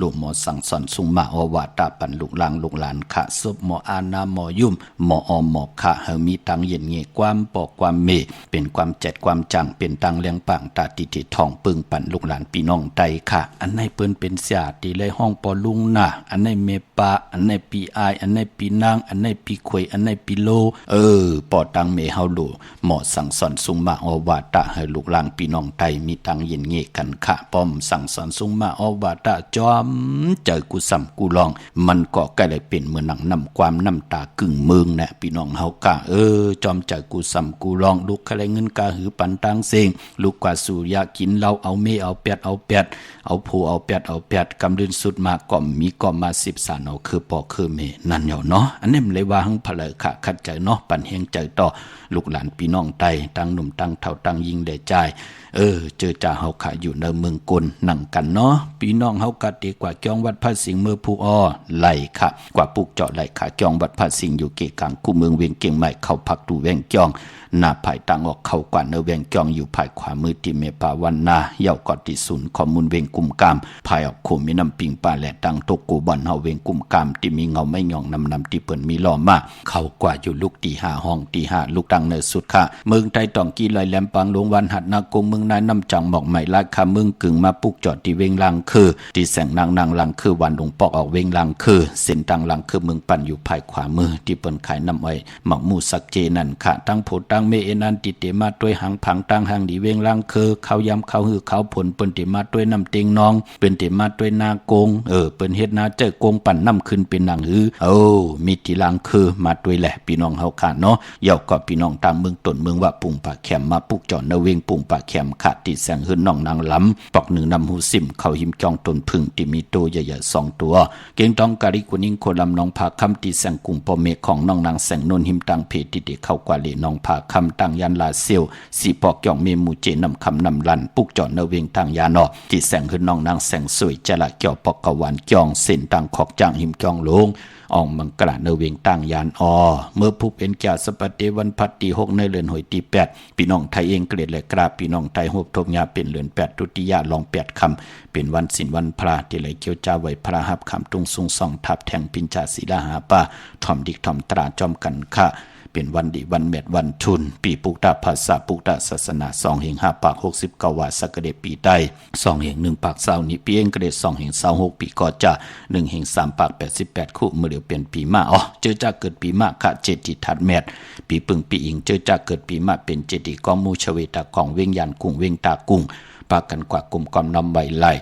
ลูกหมอสั่งสอนสุมาอวาตาปันลูกหลางลูกหลานขะซุบหมออานาหมอยุ่มหมออหมอขะเฮมีตังเย็นเงความปอกความเมเป็นความเจ็ดความจังเป็นตังเลี้ยงปังตาติติทองปึงปันลูกหลานพี่น้องไตค่ะอันไหนเปิ้นเป็นเสียตีเลยห้องปอลุงน่ะอันไหนเมปาอันไหนปีอายอันไหนปีนางอันไหนปีขวยอันไหนปีโลปอตังเมเฮาลูหมอสั่งสอนสุมาอวาตะให้ลูกหลานพี่น้องไตมีตังเย็นเงกันค่ะป้อมสั่งสอนสุมาอวาตะจอมเจอกูซ้ำกูลองมันก็ใกล้เลยเป็นเหมือนหนังนำความน้ำตากึ่งเมืองนะพี่น้องเฮากะจอมเจอกูซ้ำกูลองลูกคะไรเงินกาหือปันตังเซงลูกกว่าสู่ยากินเหล้าเอาเมเอาเป็ดเอาผู้เอาเป็ดเอาเป็ดกำลืนสุดมาก่อมมีก่อมมา10 สานเอาคือปอคือเมนั่นเหรอเนาะอันนี้มันเลยว่าหังพะเลยค่ะขัดใจเนาะปันเฮงใจต่อลูกหลานพี่น้องไตตั้งหนุ่มตั้งเฒ่าตั้งยิงได้ใจ เจอจ่าเฮาขะอยู่ในเมืองกลนั่งกันเนาะพี่น้องเฮากะดีกว่าจองวัดพระสิงห์เมืองผู้อ้อไหลค่ะกว่าปุกเจาะไหลค่ะจองวัดพระสิงห์อยู่เกกลางคู่เมืองเวียงเก่งใหม่เข้าพักดูแวงจองหน้าภายต่างออกเข้ากว่าเนเวียงจองอยู่ภายขวามือที่เมปาวันนาเย่ากอดที่ศูนย์ข้อมูลเวียงกุมกามภายออกโคมีน้ำปิงปลาแหลดังตกกูบ่อนเฮาเวียงกุมกามที่มีเงาไม่หย่องนำที่เปิ้นมีล้อมาเข้ากว่าอยู่ลูกตี5ห้องตี5ลูกดังเนสุดค่ะเมืองไทยต้องกี้ลอยแหลมปางหลวงวันหัดนากงเมืองนายน้ำจังหมอกใหม่ลาดค่ะเมืองกึ่งมาปุกจอดที่เวียงลังคือที่แสงนางลังคือวันหลวงปอกออกเวียงลังคือเส้นตังลังคือเมืองปั่นอยู่ภายขวามือที่เปิ้นขายน้ำอ้อยหมักหมูสักเจนั่นค่ะตั้งโพตั้งเมเอนันติเตมาด้วยหางผังตั้งหางดีเวียงลังคือเขายำเขาหือเขาผลเปิ้นเตมาด้วยน้ำเต็งน้องเป็นเตมาด้วยนากงเปิ้นเฮ็ดนาเจอกงปั่นน้ำขึ้นเป็นนางหือมีที่ลังคือมาด้วยแหละพี่น้องเฮาค่ะเนาะเย่าก็พี่น้องตามเมืองต้นเมืองว่าปุงปากแขมมาปุกจอดนเวงปุงปากแขมขาดที่แสงหื้นน้องนางล้ำปอกหนึ่งนำหูซิมเขาหิมจองตนพึ่งที่มีตัวใหญ่ๆ2ตัวเก่งต้องกะริกุนิงโคลำน้องผาคำที่แสงกุ่งปอเมของน้องนางแสงนนหิมตังเพติเดเข้ากว่าเลน้องผาคำตังยันลาเซียวสีปอกย่องเมมูเจนำคำนำลันปุกจอดนเวงตังยานอที่แสงหื้นน้องนางแสงสวยจะละเกี่ยวปอกกะวันจองเส้นตังขอกจางหิมจองลงอ่องมังกระเนเวงตั้งยานเมื่อผู้เป็นแก่สปฏิวันพัดที่6ในเรือนหอยที่8พี่น้องไทยเองเกลียดและกราบพี่น้องไทยโฮบทบยาเป็นเรือน8ทุติยาลอง8คำเป็นวันศีลวันพระที่ไหลเกี่ยวจ้าไว้พระหับคำตุงสุงส่องทับแทงปิญจาศีลาหาป่าถ่อมดิกถ่อมตราจอมกันค่ะเป็นวันดีวันเม็ดวันทุนปีปุกตาภาษาปุกตาศาสนา2แห่ง5ปาก69ว่าสักเดปีใต้2แห่ง1ปาก20นี้ปีเองกระเด2แห่ง26ปีก็จะ1แห่ง3ปาก88คู่มื้อเดียวเป็นปีมะเจอจากเกิดปีมะค่ะเจติทัดแมดปีปึงปีอิงเจอจากเกิดปีมะเป็นเจติกองมูชเวตากองเวียงยันกุ้งเวียงตากุ้งปากันกว่ากลุ่มกอมนำใบไล่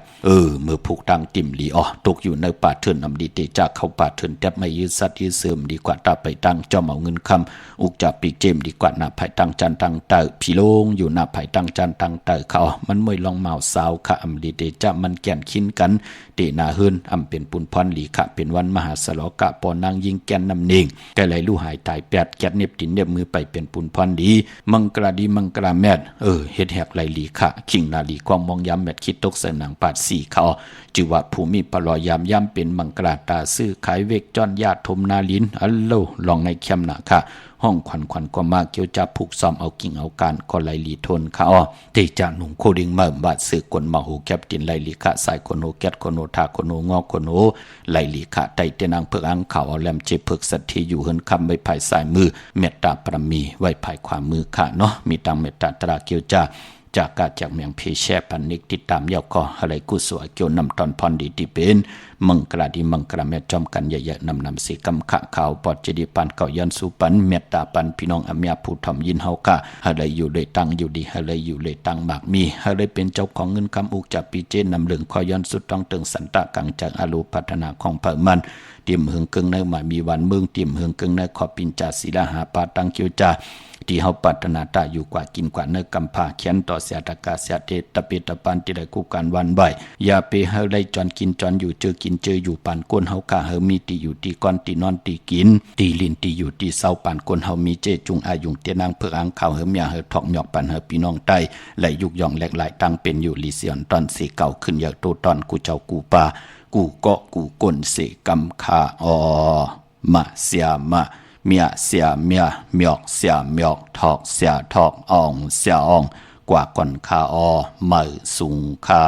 มือผูกตังติ่มลีตกอยู่ในป่าเถื่อนนำดีเตจากเข้าป่าเถื่อนแทบไม่ยืดสัตว์ยืดเสื่อมดีกว่าตาไปตั้งจอมเอาเงินคำอุกจับปีกเจมดีกว่าหน้าไผ่ตั้งจันตั้งเตอพี่ลงอยู่หน้าไผ่ตั้งจันตั้งเตอเขามันมวยลองเมาสาวค่ะอำดีเตจะมันแก่นขินกันเตนาเฮินอำเป็นปุนพรหลีค่ะเป็นวันมหาสลกะปอนางยิงแก่นนำเนงแกไหลลู่หายตายแปดแกดเน็บตินเน็บมือไปเป็นปุนพรดีมังกราดีมังกราแมดเฮ็ดแหกไหลหลีค่ะขิงนาลีกองมองย้ำแมดคิดตกใส่หนังปาดสี่เขาจือว่าภูมิปลอยยามย่ำเป็นมังกราตาซื้อขายเวกจอนญาติทมนาลินอัลโลลองในเข้มหนาค่ะห้องขวัญก็มาเกี่ยวจับผูกซ้อมเอากิ่งเอาการก็ไหลหลีทนค่ะเตจ่าหนุ่มโคดิงเมื่อบาดซื้อกลมาหูแคบตินไหลหลีค่ะสายคนโหแกดคนโหทาคนโหงอคนโหไหลหลีค่ะไตเตนางเพิกอังเขาเอาแหลมเจ็บเพิกสัตทีอยู่เฮินคำไว้ภายสายมือเมตตาปรมีไว้ภายขวามือค่ะเนาะมีตังเมตตาตราเกี่ยวจ่าจากกาจากเมียงเพแช่พันนิกติดตามเยาก็อะไรกุศลเกี่ยวนำตอนพรดีที่เป็นมังกราดีมังกราแม่จอมกันใหญ่ๆนำสีกำขะขาวปอดเจดีปันเก่ายันสุปันเมตตาปันพี่น้องอเมียผู้ทำยินเฮากะอะไรอยู่เลยตังอยู่ดีอะไรอยู่เลยตังหมากมีอะไรเป็นเจ้าของเงินคำอุกจับปีเจนนำเหลืองคอยันสุดต้องตึงสันตะกังจากอาลูพัฒนาของเผ่ามันเตรียมเฮืองเกิงในหมายมีวันเมืองเตรียมเฮืองเกิงในขอปิญจาศีลาหาปาตังเกียวจาที่เฮาปรารถนาตาอยู่กว่ากินกว่าเนื้อกำพาเขียนต่อเสียตะกาเสียเตตะเปตะปันที่ได้คู่การวันใบอย่าไปเฮาได้จอนกินจอนอยู่เจอกินเจออยู่ปานก้นเฮากะเฮามีตีอยู่ตีก้อนตีนอนตีกินตีลินตีอยู่ตีเศร้าปานก้นเฮามีเจจุงอายุงเตียนางเพื่ออังข่าวเฮาเมียเฮาทอกหยอกปันเฮาพี่น้องใต้ไหลยุกย่องแหลกหลายตั้งเป็นอยู่ลิเซียนตอนสีเก่าขึ้นอยากโตตอนกูเจ้ากูป่ากูเกาะกูก้นเสกำคามาเสียมาเมียเสียเมียเมียกเสียเมียกทอกเสียทอกอ่องเสียอ่องกว่าก่อนคามือสูงคา